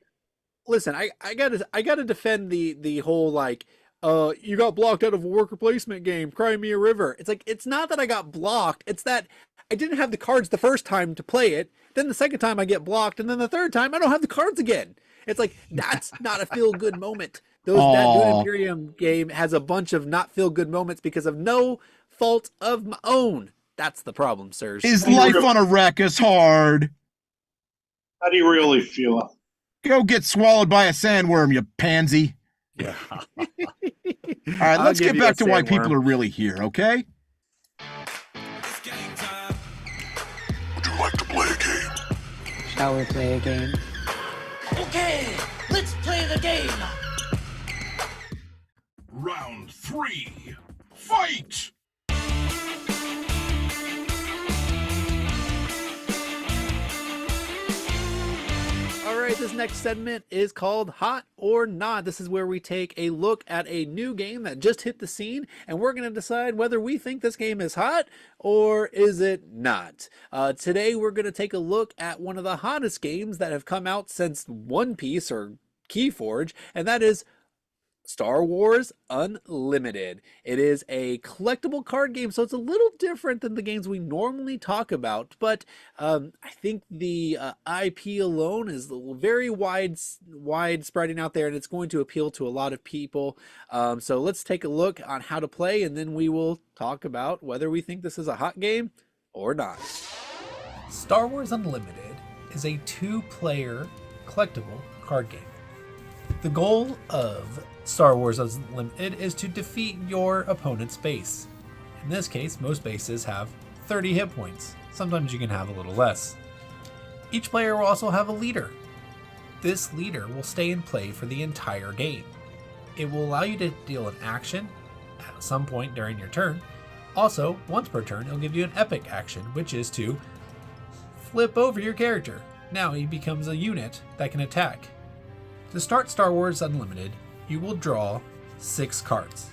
listen, I gotta defend the whole like you got blocked out of a worker placement game, cry me a river. It's like it's not that I got blocked, it's that I didn't have the cards the first time to play it. Then the second time I get blocked, and then the third time I don't have the cards again. It's like, that's not a feel-good moment. That Dune Imperium game has a bunch of not feel-good moments because of no fault of my own. That's the problem, sirs. Is life on Arrakis hard? How do you really feel? Go get swallowed by a sandworm, you pansy. Yeah. All right, let's get back to why people are really here, okay? Would you like to play a game? Shall we play a game? Okay, let's play the game. Round 3. Fight! All right, this next segment is called Hot or Not. This is where we take a look at a new game that just hit the scene, and we're going to decide whether we think this game is hot or is it not. Today, we're going to take a look at one of the hottest games that have come out since One Piece or Keyforge, and that is Star Wars Unlimited. It is a collectible card game, so it's a little different than the games we normally talk about, but I think the IP alone is very wide-spreading out there, and it's going to appeal to a lot of people. So let's take a look on how to play, and then we will talk about whether we think this is a hot game or not. Star Wars Unlimited is a 2-player collectible card game. The goal of Star Wars Unlimited is to defeat your opponent's base. In this case, most bases have 30 hit points. Sometimes you can have a little less. Each player will also have a leader. This leader will stay in play for the entire game. It will allow you to deal an action at some point during your turn. Also, once per turn, it'll give you an epic action, which is to flip over your character. Now he becomes a unit that can attack. To start Star Wars Unlimited, you will draw 6 cards.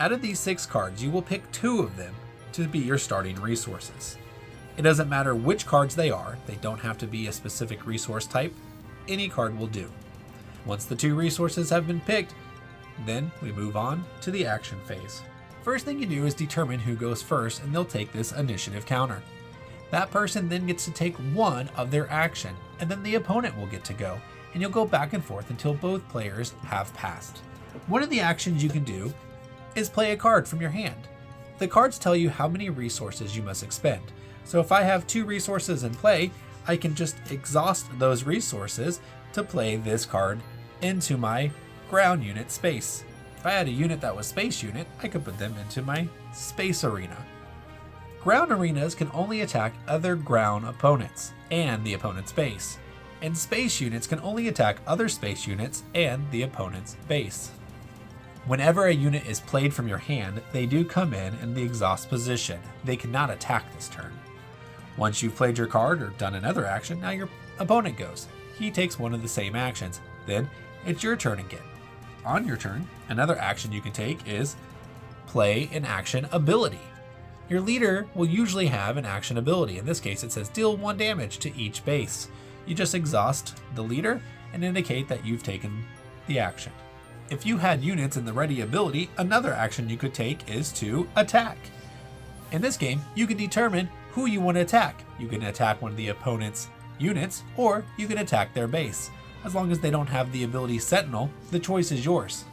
Out of these 6 cards, you will pick 2 of them to be your starting resources. It doesn't matter which cards they are, they don't have to be a specific resource type, any card will do. Once the 2 resources have been picked, then we move on to the action phase. First thing you do is determine who goes first, and they'll take this initiative counter. That person then gets to take 1 of their action, and then the opponent will get to go, and you'll go back and forth until both players have passed. One of the actions you can do is play a card from your hand. The cards tell you how many resources you must expend. So if I have 2 resources in play, I can just exhaust those resources to play this card into my ground unit space. If I had a unit that was space unit, I could put them into my space arena. Ground arenas can only attack other ground opponents and the opponent's base, and space units can only attack other space units and the opponent's base. Whenever a unit is played from your hand, they do come in the exhaust position. They cannot attack this turn. Once you've played your card or done another action, now your opponent goes. He takes one of the same actions. Then it's your turn again. On your turn, another action you can take is play an action ability. Your leader will usually have an action ability. In this case, it says deal 1 damage to each base. You just exhaust the leader and indicate that you've taken the action. If you had units in the ready ability, another action you could take is to attack. In this game, you can determine who you want to attack. You can attack one of the opponent's units, or you can attack their base. As long as they don't have the ability Sentinel, the choice is yours.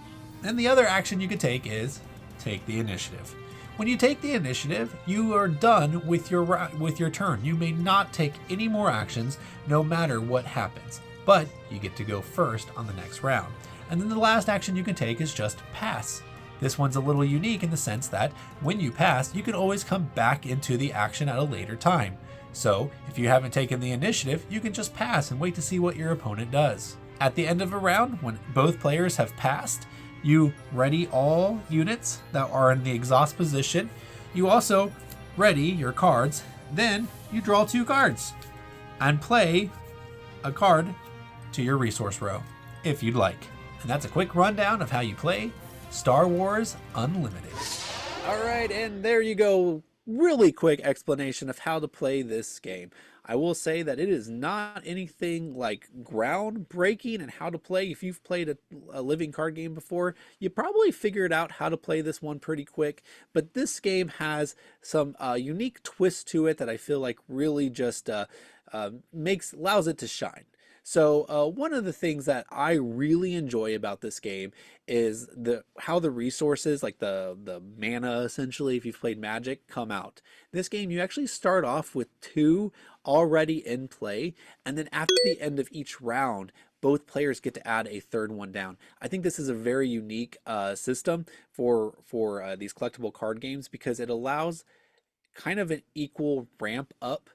And the other action you could take is take the initiative. When you take the initiative, you are done with your turn. You may not take any more actions no matter what happens, but you get to go first on the next round. And then the last action you can take is just pass. This one's a little unique in the sense that when you pass, you can always come back into the action at a later time. So if you haven't taken the initiative, you can just pass and wait to see what your opponent does. At the end of a round, when both players have passed, you ready all units that are in the exhaust position. You also ready your cards. Then you draw 2 cards and play a card to your resource row if you'd like. And that's a quick rundown of how you play Star Wars Unlimited. All right, and there you go. really quick explanation of how to play this game. I will say that it is not anything like groundbreaking and how to play. If you've played a living card game before, you probably figured out how to play this one pretty quick. But this game has some unique twist to it that I feel like really just allows it to shine. So one of the things that I really enjoy about this game is how the resources, like the mana essentially, if you've played Magic, come out. This game, you actually start off with 2 already in play, and then after the end of each round, both players get to add a 3rd one down. I think this is a very unique system for these collectible card games because it allows kind of an equal ramp up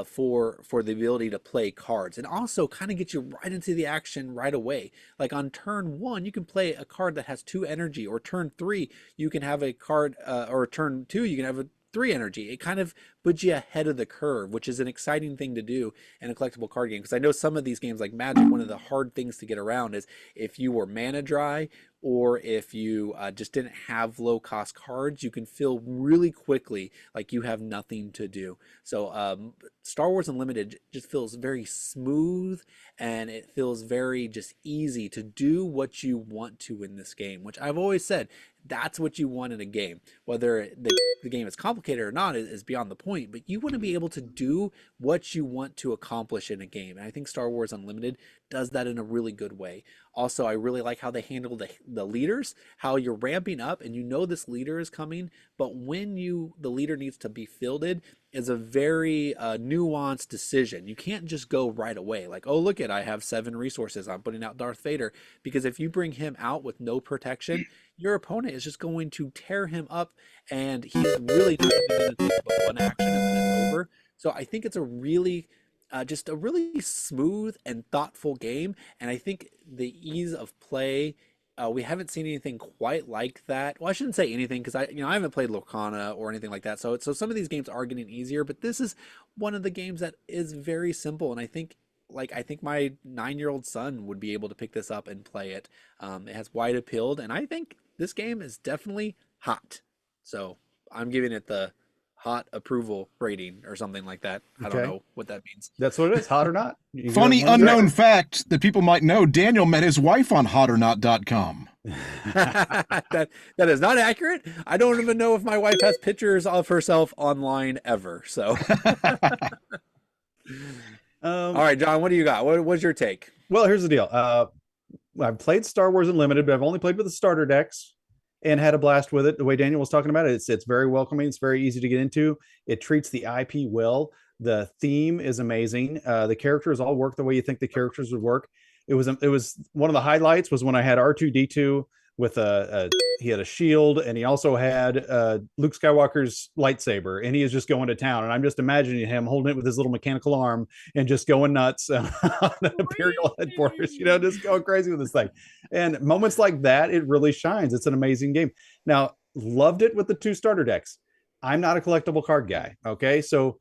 for the ability to play cards, and also kind of get you right into the action right away. Like on turn 1, you can play a card that has 2 energy, or turn 3, you can have a card, or turn 2, you can have a 3 energy. It kind of puts you ahead of the curve, which is an exciting thing to do in a collectible card game. Because I know some of these games like Magic, one of the hard things to get around is if you were mana dry, or if you just didn't have low cost cards, you can feel really quickly like you have nothing to do. So Star Wars Unlimited just feels very smooth, and it feels very just easy to do what you want to in this game, which I've always said that's what you want in a game. Whether the game is complicated or not is beyond the point, but you want to be able to do what you want to accomplish in a game. And I think Star Wars Unlimited does that in a really good way. Also, I really like how they handle the leaders, how you're ramping up and you know this leader is coming, but when the leader needs to be fielded is a very nuanced decision. You can't just go right away like, oh, look I have 7 resources, I'm putting out Darth Vader, because if you bring him out with no protection, your opponent is just going to tear him up, and he's really not even going to take but one action and then it's over. So I think it's a really just a really smooth and thoughtful game, and I think the ease of play, we haven't seen anything quite like that. Well, I shouldn't say anything because I haven't played Lorcana or anything like that. So some of these games are getting easier, but this is one of the games that is very simple, and I think my 9-year-old son would be able to pick this up and play it. It has wide appeal, and I think this game is definitely hot. So I'm giving it the hot approval rating or something like that. I don't know what that means. That's what it is, hot or not. Funny unknown fact that people might know, Daniel met his wife on hotornot.com. that is not accurate. I don't even know if my wife has pictures of herself online ever. So all right, John, what do you got? What's your take? Well, here's the deal. I've played Star Wars Unlimited, but I've only played with the starter decks and had a blast with it. The way Daniel was talking about it, it's very welcoming. It's very easy to get into. It treats the IP well. The theme is amazing. The characters all work the way you think the characters would work. It was one of the highlights was when I had R2-D2 with he had a shield, and he also had Luke Skywalker's lightsaber, and he is just going to town. And I'm just imagining him holding it with his little mechanical arm and just going nuts on an Imperial headquarters, just going crazy with this thing. And moments like that, it really shines. It's an amazing game. Now, loved it with the 2 starter decks. I'm not a collectible card guy. Okay. So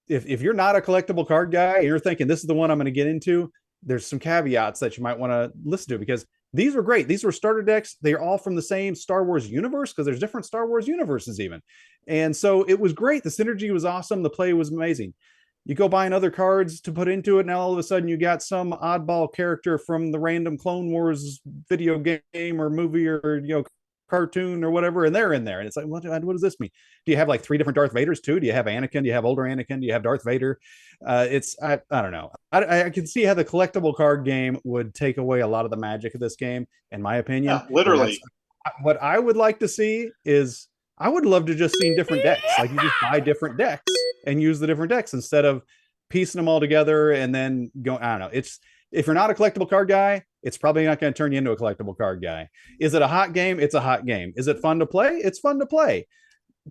if you're not a collectible card guy and you're thinking this is the one I'm going to get into, there's some caveats that you might want to listen to, because these were great. These were starter decks. They're all from the same Star Wars universe, because there's different Star Wars universes even. And so it was great. The synergy was awesome. The play was amazing. You go buying other cards to put into it. Now all of a sudden you got some oddball character from the random Clone Wars video game or movie or cartoon or whatever, and they're in there, and it's like, what does this mean? Do you have like 3 different Darth Vaders too? Do you have Anakin? Do you have older Anakin? Do you have Darth Vader? I don't know. I can see how the collectible card game would take away a lot of the magic of this game, in my opinion. Yeah, literally. What I would like to see is, I would love to just see different decks. Like you just buy different decks and use the different decks instead of piecing them all together and then go. I don't know. If you're not a collectible card guy, it's probably not going to turn you into a collectible card guy. Is it a hot game? It's a hot game. Is it fun to play? It's fun to play.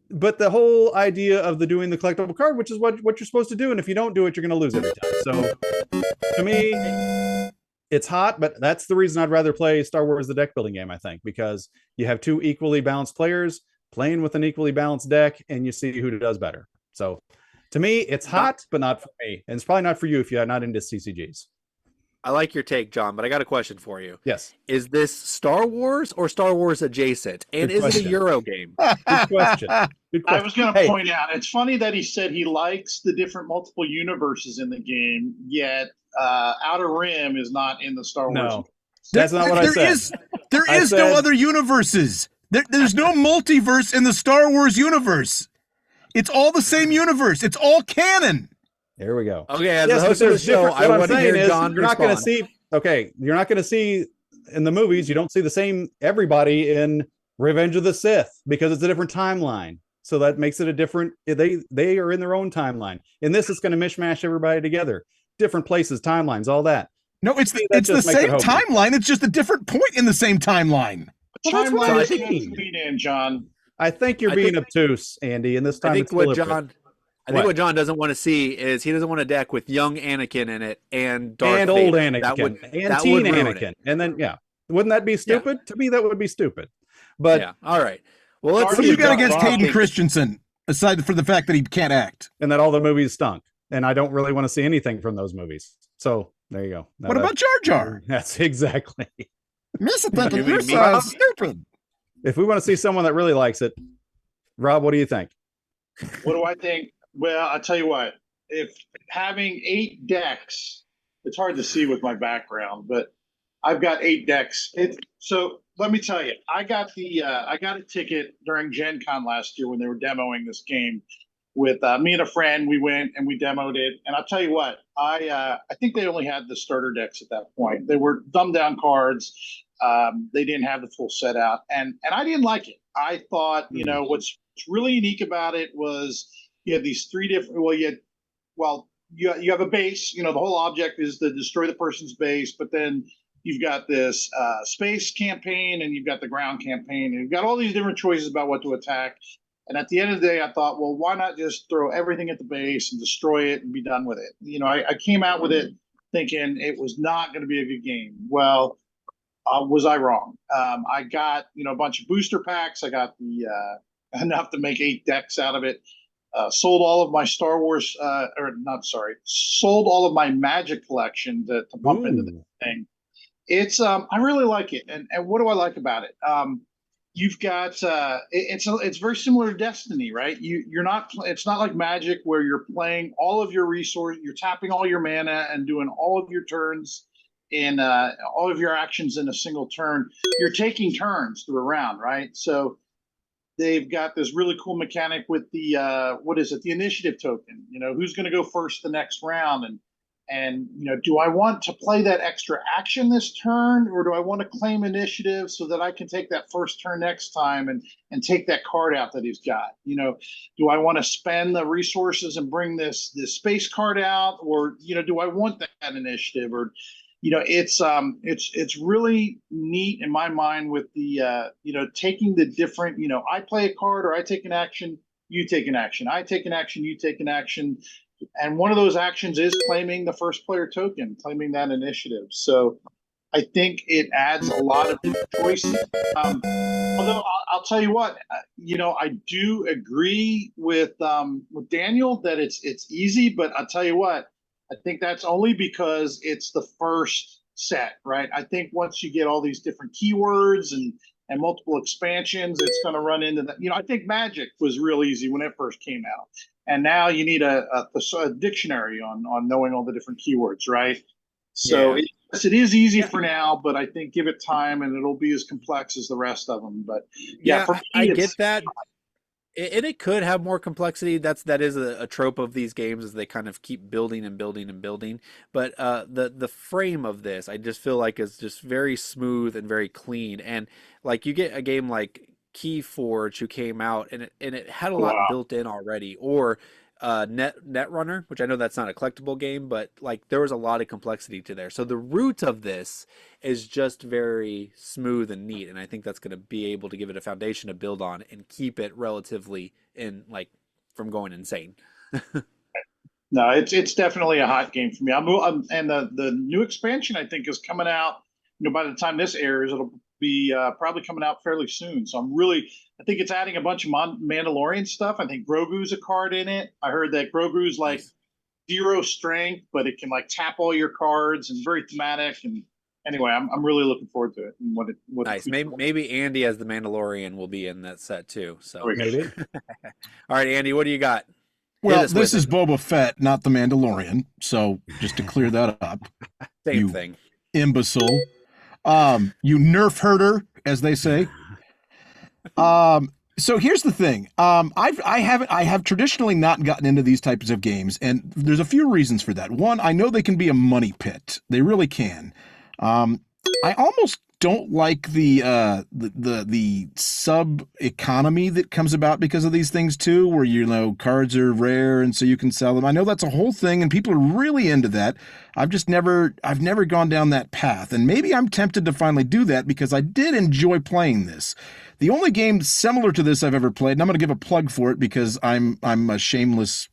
But the whole idea of doing the collectible card, which is what you're supposed to do, and if you don't do it, you're going to lose every time. So to me, it's hot, but that's the reason I'd rather play Star Wars the deck building game, I think, because you have 2 equally balanced players playing with an equally balanced deck, and you see who does better. So to me, it's hot, but not for me. And it's probably not for you if you're not into CCGs. I like your take, John, but I got a question for you. Yes. Is this Star Wars or Star Wars adjacent? And Good is it a question. Euro game? Good question. Good question. I was going to Hey, point out, it's funny that he said he likes the different multiple universes in the game, yet Outer Rim is not in the Star Wars. no, that's not what I said. There I is said- no other universes. There's no multiverse in the Star Wars universe. It's all the same universe. It's all canon. There we go. Okay, as Yes, the but host of the there's show, different. I What I'm want to saying hear is, John you're not going to respond. see. Okay, you're not going to see in the movies. You don't see the same everybody in Revenge of the Sith because it's a different timeline. So that makes it a different. They are in their own timeline. In this, it's going to mishmash everybody together, different places, timelines, all that. No, it's the just makes it same hokey. timeline. It's just a different point in the same timeline. Well, that's what Timeline I is mean. lean in, John. I think you're being obtuse, Andy, and this time I think it's what deliberate. John, I think what John doesn't want to see is he doesn't want a deck with young Anakin in it and Darth and old Vader. Anakin That and teen would ruin Anakin, it. and then wouldn't that be stupid? To me, that would be stupid. But Yeah, all right. Well, let's What do see you if got John against Hayden thinks- Christensen, aside from the fact that he can't act? and that all the movies stunk, and I don't really want to see anything from those movies. So there you go. Now What that- about Jar Jar? That's exactly. Mr. You Thinking, mean you're me? so stupid. If we want to see someone that really likes it, Rob, what do you think? What do I think? Well, I'll tell you what. If having 8 decks, it's hard to see with my background, but I've got 8 decks. So let me tell you, I got a ticket during Gen Con last year when they were demoing this game with me and a friend. We went and we demoed it, and I'll tell you what, I think they only had the starter decks at that point. They were dumbed down cards. They didn't have the full set out, and I didn't like it. I thought, what's really unique about it was you had these 3 different. You have a base. The whole object is to destroy the person's base, but then you've got this space campaign and you've got the ground campaign, and you've got all these different choices about what to attack. And at the end of the day, I thought, well, why not just throw everything at the base and destroy it and be done with it? I came out with it thinking it was not going to be a good game. Well, was I wrong? I got a bunch of booster packs. I got the enough to make 8 decks out of it. Sold all of my Star Wars, sold all of my Magic collection to pump into the thing. It's I really like it, and what do I like about it? You've got it's very similar to Destiny, right? You're not. It's not like Magic where you're playing all of your resources, you're tapping all your mana and doing all of your turns in all of your actions in a single turn. You're taking turns through a round, right? So they've got this really cool mechanic with the the initiative token. Who's going to go first the next round, and do I want to play that extra action this turn, or do I want to claim initiative so that I can take that first turn next time and take that card out that he's got? Do I want to spend the resources and bring this space card out, or do I want that initiative? Or it's really neat in my mind with the taking the different, I play a card or I take an action, you take an action, I take an action, you take an action, and one of those actions is claiming the first player token, claiming that initiative. So I think it adds a lot of choices. Although I'll tell you what, I do agree with Daniel that it's easy, but I'll tell you what, I think that's only because it's the first set, right? I think once you get all these different keywords and multiple expansions, it's going to run into that. I think Magic was real easy when it first came out, and now you need a dictionary on knowing all the different keywords, right? So it is easy for now, but I think give it time and it'll be as complex as the rest of them. But for me, I get that. And it could have more complexity. That is a trope of these games, is they kind of keep building and building and building. But the frame of this, I just feel like is just very smooth and very clean. And like you get a game like Keyforge, who came out and it had a lot built in already, or Netrunner, which I know that's not a collectible game, but like there was a lot of complexity to there. So the root of this is just very smooth and neat, and I think that's going to be able to give it a foundation to build on and keep it relatively from going insane. No, it's definitely a hot game for me. And the new expansion I think is coming out. By the time this airs, it'll be probably coming out fairly soon. So I think it's adding a bunch of Mandalorian stuff. I think Grogu's a card in it. I heard that Grogu's 0 strength, but it can like tap all your cards and very thematic. And anyway, I'm really looking forward to it. And what Nice. Maybe Andy as the Mandalorian will be in that set too. So Maybe. All right, Andy, what do you got? Well, this is Boba Fett, not the Mandalorian. So just to clear that up. Same thing. Imbecile. You nerf herder, as they say. So here's the thing. I have traditionally not gotten into these types of games, and there's a few reasons for that. One, I know they can be a money pit. They really can. I almost don't like the sub economy that comes about because of these things too, where cards are rare and so you can sell them. I know that's a whole thing and people are really into that. I've never gone down that path, and maybe I'm tempted to finally do that because I did enjoy playing this. The only game similar to this I've ever played, and I'm going to give a plug for it because I'm a shameless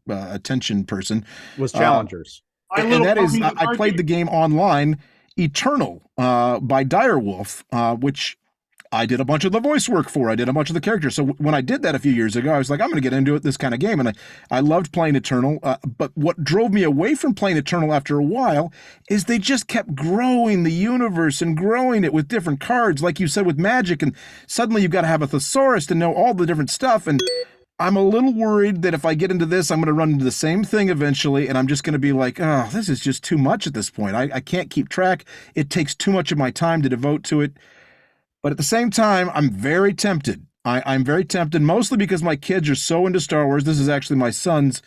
attention person, was Challengers. And that is, I played the game online, Eternal by Direwolf, which I did a bunch of the voice work for. I did a bunch of the characters. So when I did that a few years ago, I was like, I'm going to get into this kind of game. And I loved playing Eternal. But what drove me away from playing Eternal after a while is they just kept growing the universe and growing it with different cards, like you said, with Magic. And suddenly you've got to have a thesaurus to know all the different stuff. And I'm a little worried that if I get into this, I'm going to run into the same thing eventually, and I'm just going to be like, oh, this is just too much at this point. I can't keep track. It takes too much of my time to devote to it. But at the same time, I'm very tempted. I'm very tempted, mostly because my kids are so into Star Wars. This is actually my son's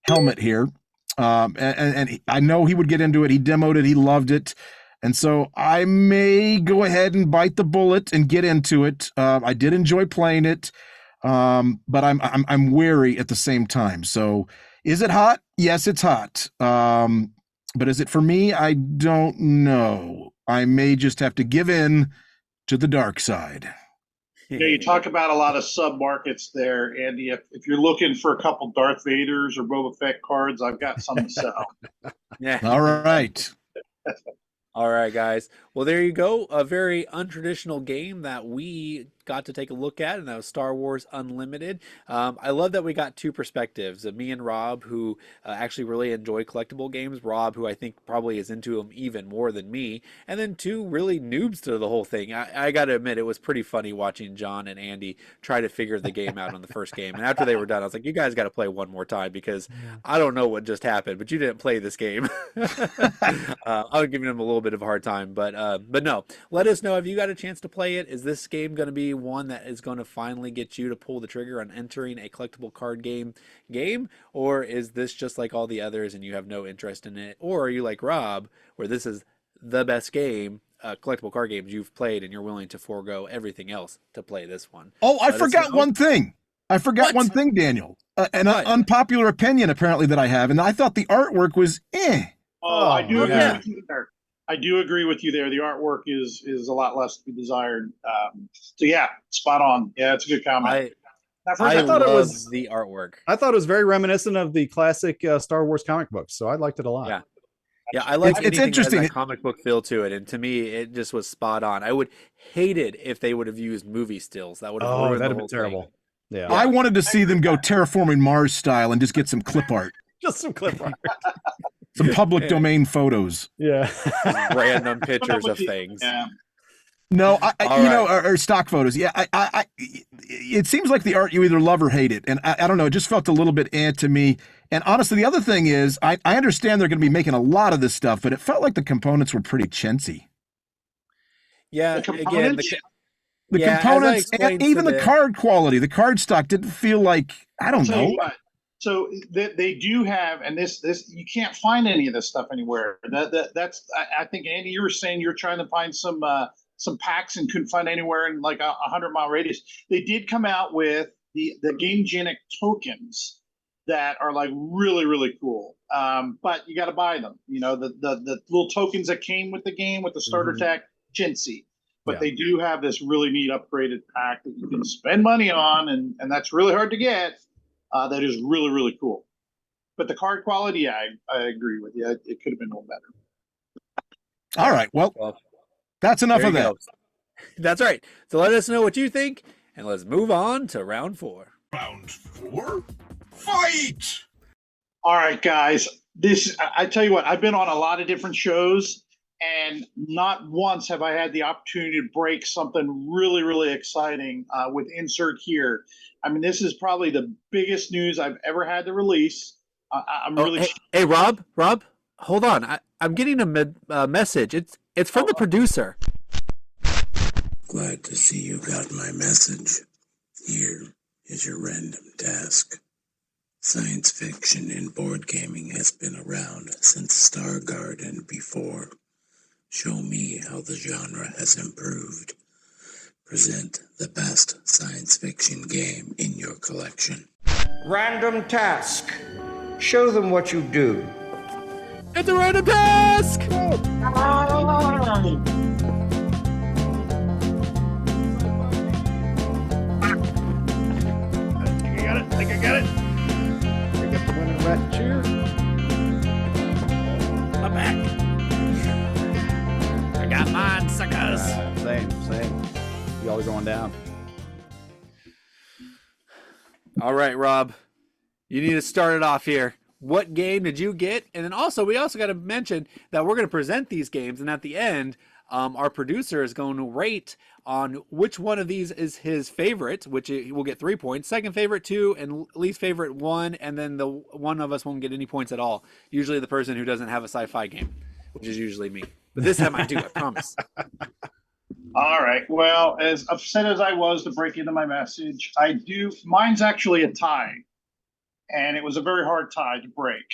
helmet here. And I know he would get into it. He demoed it. He loved it. And so I may go ahead and bite the bullet and get into it. I did enjoy playing it. But I'm wary at the same time. So is it hot? Yes, it's hot. But is it for me? I don't know. I may just have to give in to the dark side. You talk about a lot of sub markets there, Andy. If you're looking for a couple Darth Vaders or Boba Fett cards, I've got some to sell. Yeah. All right. All right, guys. Well, there you go. A very untraditional game that we got to take a look at, and that was Star Wars Unlimited. I love that we got two perspectives, me and Rob, who actually really enjoy collectible games. Rob, who I think probably is into them even more than me, and then two really noobs to the whole thing. I got to admit, it was pretty funny watching John and Andy try to figure the game out on the first game. And after they were done, I was like, you guys got to play one more time because I don't know what just happened, but you didn't play this game. I was giving them a little bit of a hard time, but no. Let us know if you got a chance to play it. Is this game going to be one that is going to finally get you to pull the trigger on entering a collectible card game, or is this just like all the others and you have no interest in it? Or are you like Rob, where this is the best game, collectible card games you've played, and you're willing to forego everything else to play this one? Oh, I forgot one thing. One thing, Daniel. An unpopular opinion apparently that I have, and I thought the artwork was Oh, I do agree with you there. I do agree with you there. The artwork is a lot less to be desired. So yeah, spot on. Yeah, it's a good comment. I thought it was the artwork. I thought it was very reminiscent of the classic Star Wars comic books, so I liked it a lot. Yeah, I like it's interesting. That has that comic book feel to it, and to me, it just was spot on. I would hate it if they would have used movie stills. That would have ruined that'd the have been terrible. Thing. Yeah, I wanted to see them go terraforming Mars style and just get some clip art. Just some clip art. Some public domain photos. Yeah. Random pictures of things. Yeah. No, or stock photos. Yeah, it seems like the art you either love or hate it, and I don't know. It just felt a little bit to me. And honestly, the other thing is, I understand they're going to be making a lot of this stuff, but it felt like the components were pretty chintzy. Yeah, the components, components and even the card quality, the card stock didn't feel like I don't know. So they do have, and this you can't find any of this stuff anywhere. That's I think Andy, you were saying you're trying to find some packs and couldn't find anywhere in like a 100-mile radius. They did come out with the GameGenic tokens that are like really, really cool. But you got to buy them. You know, the little tokens that came with the game with the starter tech, chintzy. But they do have this really neat upgraded pack that you can spend money on, and that's really hard to get. That is really, really cool. But the card quality, I agree with you. It could have been a little better. All right. Well, that's enough of that. That's right. So let us know what you think, and let's move on to round 4. Round 4? Fight! All right, guys. I tell you what, I've been on a lot of different shows, and not once have I had the opportunity to break something really, really exciting with Insert Here. I mean, this is probably the biggest news I've ever had to release. I'm really. Hey, Rob, hold on. I'm getting a message. It's from the producer. Glad to see you got my message. Here is your random task. Science fiction in board gaming has been around since Stargard and before. Show me how the genre has improved. Present the best science fiction game in your collection. Random task. Show them what you do. It's a random task! I got it. I got the winning rat cheer. I'm back. I got mine, suckers. Same. Y'all are going down. All right, Rob. You need to start it off here. What game did you get? And then we also got to mention that we're going to present these games, and at the end, our producer is going to rate on which one of these is his favorite, which he will get 3 points, second favorite 2, and least favorite 1, and then the one of us won't get any points at all. Usually the person who doesn't have a sci-fi game, which is usually me. But this time I do, I promise. All right. Well, as upset as I was to break into my message, mine's actually a tie. And it was a very hard tie to break.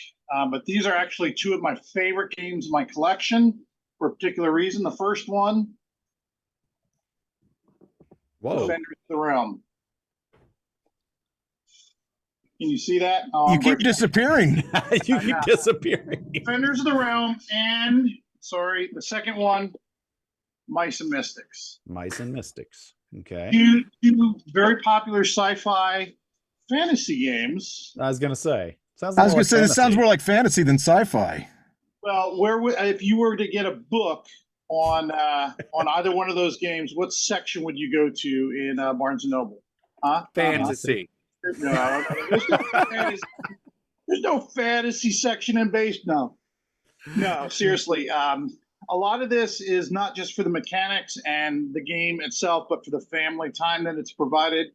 But these are actually two of my favorite games in my collection for a particular reason. The first one, Defenders of the Realm. Can you see that? You keep disappearing. You keep disappearing. Defenders of the Realm and, the second one, Mice and Mystics. Mice and Mystics. Okay. Two very popular sci-fi fantasy games. I was going to say. This sounds more like fantasy than sci-fi. Well, if you were to get a book on either one of those games, what section would you go to in Barnes and Noble? Fantasy. No, there's no fantasy section in base. No, seriously. A lot of this is not just for the mechanics and the game itself, but for the family time that it's provided.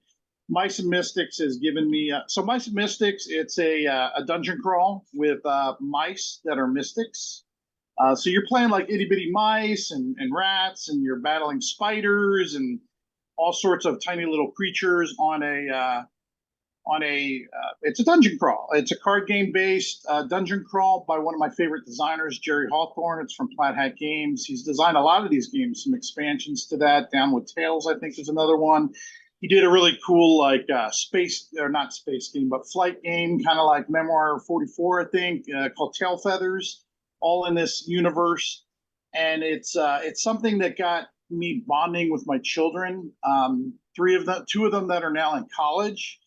Mice and Mystics has given me Mice and Mystics. It's a dungeon crawl with mice that are mystics. So you're playing like itty bitty mice and rats, and you're battling spiders and all sorts of tiny little creatures on a it's a dungeon crawl. It's a card game based dungeon crawl by one of my favorite designers, Jerry Hawthorne. It's from Plaid Hat Games. He's designed a lot of these games, some expansions to that. Down with Tales, I think, is another one. He did a really cool not space game, but flight game, kind of like Memoir 44, I think, called Tail Feathers, all in this universe. And it's something that got me bonding with my children. Two of them that are now in college.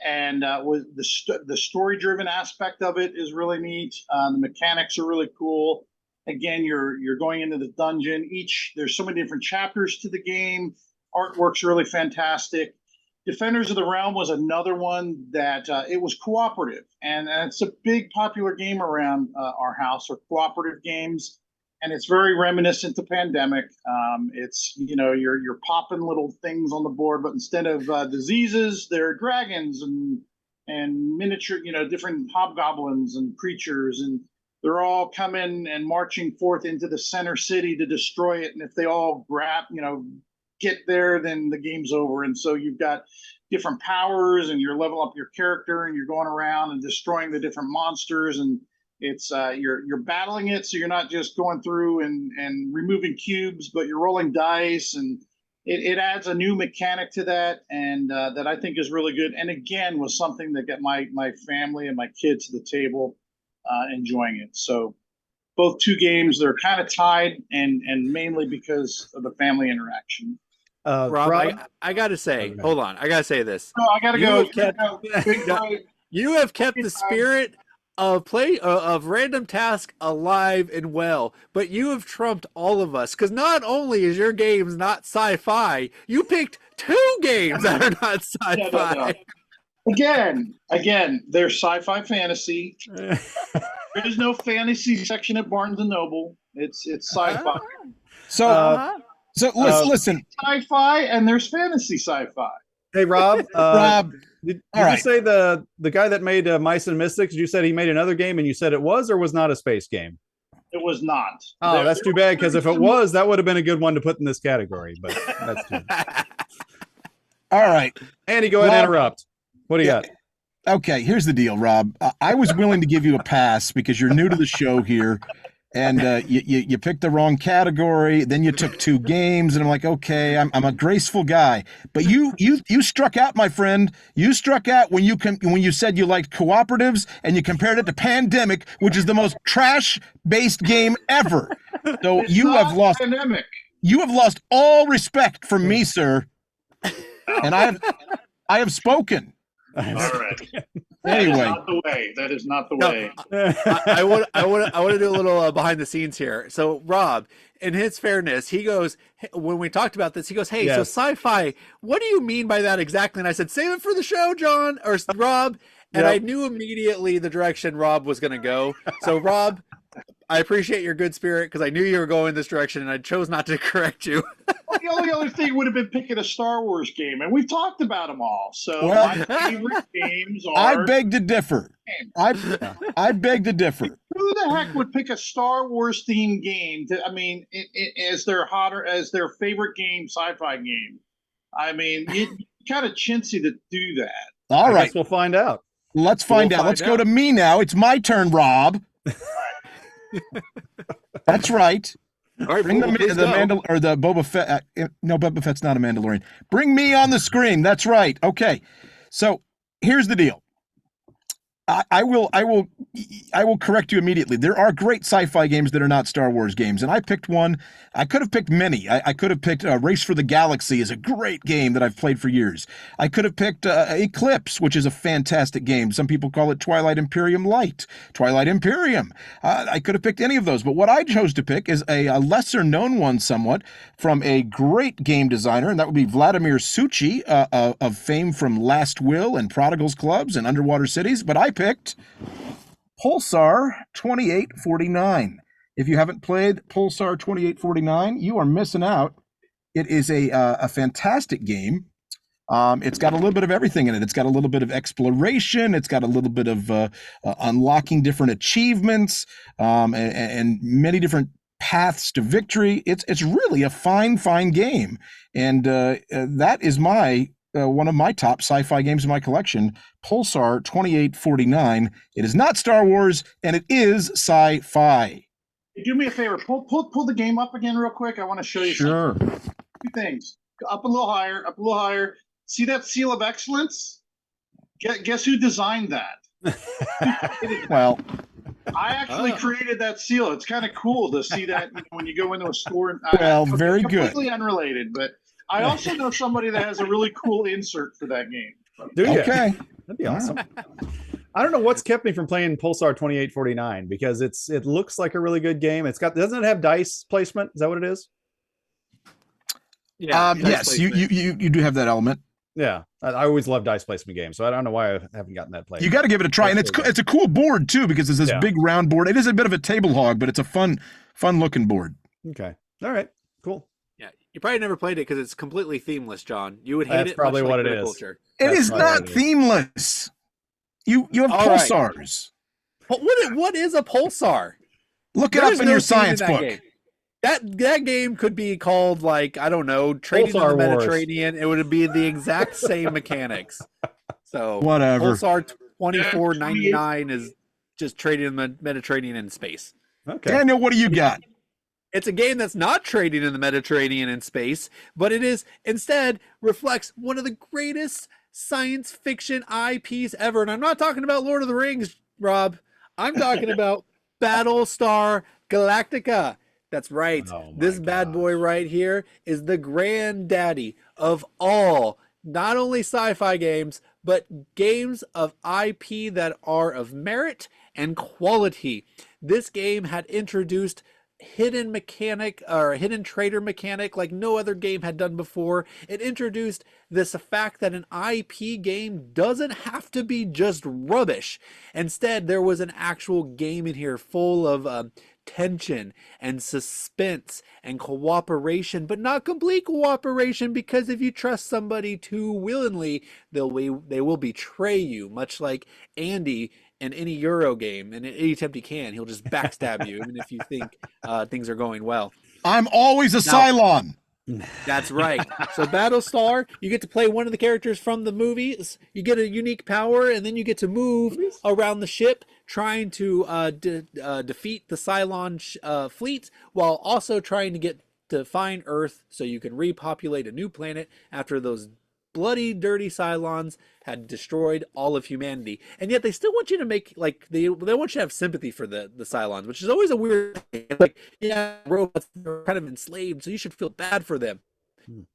And was the story-driven aspect of it is really neat. The mechanics are really cool. Again, you're going into the dungeon. There's so many different chapters to the game. Artwork's really fantastic. Defenders of the Realm was another one that it was cooperative, and it's a big popular game around our house, or cooperative games, and it's very reminiscent to Pandemic. It's you're popping little things on the board, but instead of diseases, there are dragons and miniature, different hobgoblins and creatures, and they're all coming and marching forth into the center city to destroy it. And if they all get there, then the game's over. And so you've got different powers, and you're leveling up your character, and you're going around and destroying the different monsters, and it's you're battling it, so you're not just going through and removing cubes, but you're rolling dice, and it adds a new mechanic to that, and that I think is really good, and again was something that got my family and my kids to the table enjoying it. So both two games, they're kind of tied, and mainly because of the family interaction. Rob, I gotta say, hold on, I gotta say this. No, I gotta go. You have kept the spirit of Random Task alive and well, but you have trumped all of us, because not only is your games not sci-fi, you picked two games that are not sci-fi. Again, they're sci-fi fantasy. There is no fantasy section at Barnes and Noble. It's sci-fi. So listen, sci-fi and there's fantasy sci-fi. Hey, Rob. Rob, did all you say the guy that made Mice and Mystics? You said he made another game, and you said it was or was not a space game? It was not. Oh, that's too bad, because if it was, that would have been a good one to put in this category. But that's too bad. All right, Andy, go ahead and interrupt. What do you got? Okay, here's the deal, Rob. I was willing to give you a pass because you're new to the show here, and you picked the wrong category. Then you took 2 games, and I'm like, okay, I'm a graceful guy, but you struck out, my friend. You struck out when you said you liked cooperatives, and you compared it to Pandemic, which is the most trash-based game ever. So you have lost Pandemic. You have lost all respect from me, sir, and I have spoken. All right. Anyway, that is not the way. I want to do a little behind the scenes here. So Rob, in his fairness, he goes, when we talked about this, he goes, "Hey, so sci-fi, what do you mean by that exactly?" And I said, "Save it for the show, John or Rob." And I knew immediately the direction Rob was going to go. So Rob, I appreciate your good spirit because I knew you were going this direction, and I chose not to correct you. Well, the only other thing would have been picking a Star Wars game, and we've talked about them all. So well, my favorite games are. I beg to differ. I beg to differ. Who the heck would pick a Star Wars themed game? As their favorite game, sci-fi game. I mean, you kind of chintzy to do that. All right, we'll find out. Let's find out. Let's go to me now. It's my turn, Rob. That's right. All right, bring the Boba Fett. No, Boba Fett's not a Mandalorian. Bring me on the screen. That's right. Okay. So here's the deal. I will correct you immediately. There are great sci-fi games that are not Star Wars games, and I picked one. I could have picked many. I could have picked Race for the Galaxy is a great game that I've played for years. I could have picked Eclipse, which is a fantastic game. Some people call it Twilight Imperium Light, Twilight Imperium. I could have picked any of those, but what I chose to pick is a lesser-known one somewhat from a great game designer, and that would be Vladimir Suchy of fame from Last Will and Prodigal's Clubs and Underwater Cities, but I picked Pulsar 2849. If you haven't played Pulsar 2849, you are missing out. It is a fantastic game. It's got a little bit of everything in it. It's got a little bit of exploration. It's got a little bit of unlocking different achievements and many different paths to victory. It's really a fine game. And that is one of my top sci-fi games in my collection, Pulsar 2849. It is not Star Wars, and it is sci-fi. Do me a favor, pull the game up again real quick. I want to show you something. 2 things. Up a little higher. See that seal of excellence? Guess who designed that? Well, I actually created that seal. It's kind of cool to see that when you go into a store. Very good. Completely unrelated, but I also know somebody that has a really cool insert for that game. Okay. That'd be awesome. I don't know what's kept me from playing Pulsar 2849 because it looks like a really good game. Doesn't it have dice placement? Is that what it is? Yeah. Yes, you do have that element. Yeah, I always love dice placement games, so I don't know why I haven't gotten that played. You got to give it a try, and it's a cool board too because it's this big round board. It is a bit of a table hog, but it's a fun looking board. Okay, all right, cool. Yeah, you probably never played it because it's completely themeless, John. You would hate it. That's probably what it is. Culture. It is not themeless. You have pulsars. Right. What is a pulsar? Look it up in your science book. Game. That game could be called, like, I don't know, Trading in the Mediterranean. It would be the exact same mechanics. So whatever. Pulsar 2499 is just trading in the Mediterranean in space. Okay. Daniel, what do you got? It's a game that's not trading in the Mediterranean in space, but it is instead reflects one of the greatest science fiction IPs ever. And I'm not talking about Lord of the Rings, Rob. I'm talking about Battlestar Galactica. That's right. This bad boy right here is the granddaddy of all, not only sci-fi games, but games of IP that are of merit and quality. This game had introduced hidden mechanic or hidden trader mechanic like no other game had done before. It introduced this fact that an IP game doesn't have to be just rubbish. Instead, there was an actual game in here full of tension and suspense and cooperation, but not complete cooperation, because if you trust somebody too willingly, they will betray you, much like Andy in any Euro game, and any attempt he can, he'll just backstab you, even if you think things are going well. I'm always a Cylon. That's right. So Battlestar, you get to play one of the characters from the movies. You get a unique power, and then you get to move around the ship, trying to defeat the Cylon fleet, while also trying to get to find Earth so you can repopulate a new planet after those bloody, dirty Cylons had destroyed all of humanity. And yet they still want you to make, like, they want you to have sympathy for the Cylons, which is always a weird thing. It's like, yeah, robots are kind of enslaved, so you should feel bad for them.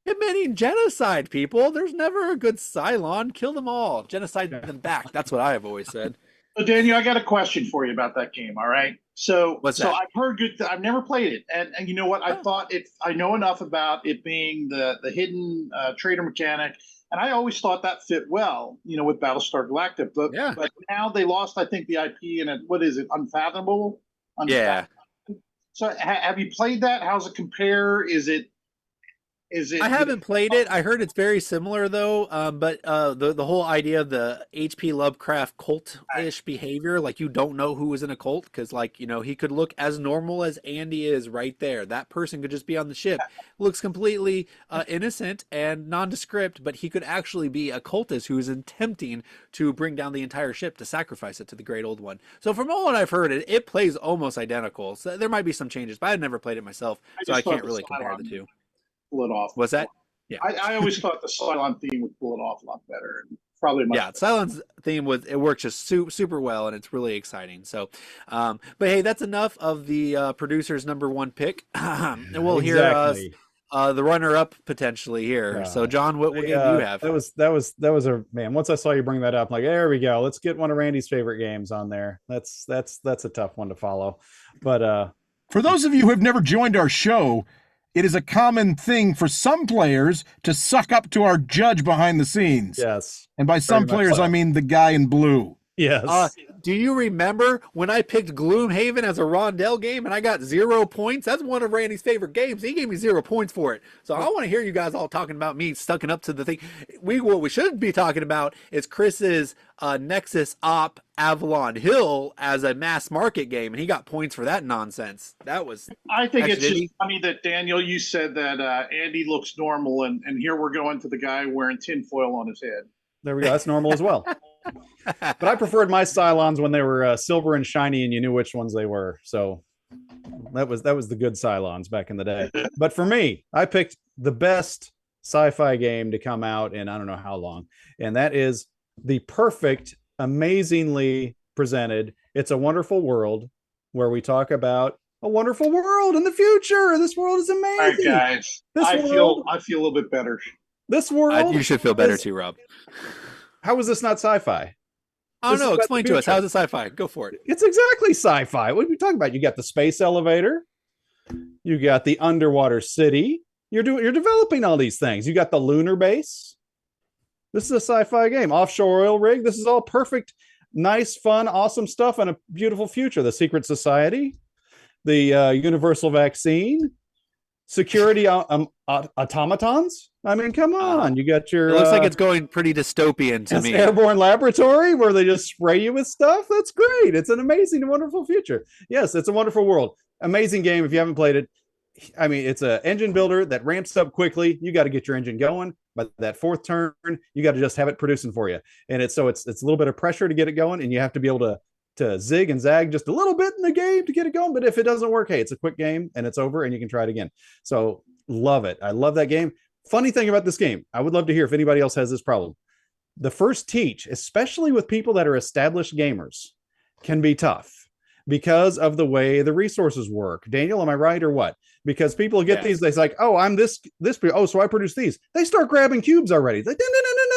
Committing genocide, people. There's never a good Cylon. Kill them all. Genocide them back. That's what I have always said. So Daniel, I got a question for you about that game. All right. So, What's that? I've heard good. I've never played it, and you know what? I thought it. I know enough about it being the hidden trader mechanic, and I always thought that fit well, with Battlestar Galactica. But now they lost, I think, the IP, and what is it? Unfathomable. Yeah. So have you played that? How's it compare? Is it? I haven't played it. I heard it's very similar though. But the whole idea of the H.P. Lovecraft cult-ish behavior, like you don't know who was in a cult, because he could look as normal as Andy is right there. That person could just be on the ship, looks completely innocent and nondescript, but he could actually be a cultist who is attempting to bring down the entire ship to sacrifice it to the Great Old One. So from all what I've heard, it plays almost identical. So there might be some changes, but I've never played it myself, so I can't really compare the two. Pull it off. What's that? Yeah, I always thought the Cylon theme would pull it off a lot better. Probably much better. Cylon's theme works just super well, and it's really exciting. So, but hey, that's enough of the producer's number one pick, and we'll hear the runner-up potentially here. So, John, what game do you have? That was a man. Once I saw you bring that up, I'm like, there we go. Let's get one of Randy's favorite games on there. That's a tough one to follow. But for those of you who have never joined our show, it is a common thing for some players to suck up to our judge behind the scenes. Yes. And by some players, I mean the guy in blue. Yes. Do you remember when I picked Gloomhaven as a Rondell game and I got 0 points? That's one of Randy's favorite games. He gave me 0 points for it. So I want to hear you guys all talking about me stucking up to the thing. What we should be talking about is Chris's Nexus Op Avalon Hill as a mass market game, and he got points for that nonsense. I think it's just funny that, Daniel, you said that Andy looks normal, and here we're going to the guy wearing tinfoil on his head. There we go. That's normal as well. But I preferred my Cylons when they were silver and shiny, and you knew which ones they were. So that was the good Cylons back in the day. But for me, I picked the best sci-fi game to come out in I don't know how long, and that is the perfect, amazingly presented It's a Wonderful World, where we talk about a wonderful world in the future. This world is amazing. All right, guys. I feel a little bit better. This world. You should feel better too, Rob. How is this not sci-fi? I don't know. Explain to us. How is it sci-fi? Go for it. It's exactly sci-fi. What are we talking about? You got the space elevator. You got the underwater city. You're developing all these things. You got the lunar base. This is a sci-fi game. Offshore oil rig. This is all perfect, nice, fun, awesome stuff and a beautiful future. The secret society, the universal vaccine, security automatons. I mean, come on. You got your... It looks like it's going pretty dystopian to me. Airborne laboratory where they just spray you with stuff. That's great. It's an amazing, wonderful future. Yes, it's a wonderful world. Amazing game if you haven't played it. I mean, it's an engine builder that ramps up quickly. You got to get your engine going. By that fourth turn, you got to just have it producing for you. And it's a little bit of pressure to get it going, and you have to be able to zig and zag just a little bit in the game to get it going. But if it doesn't work, hey, it's a quick game and it's over and you can try it again. So love it. I love that game. Funny thing about this game, I would love to hear if anybody else has this problem. The first teach, especially with people that are established gamers, can be tough because of the way the resources work. Daniel, am I right or what? Because people get these, they're like, oh, I'm this, oh, so I produce these. They start grabbing cubes already. It's like,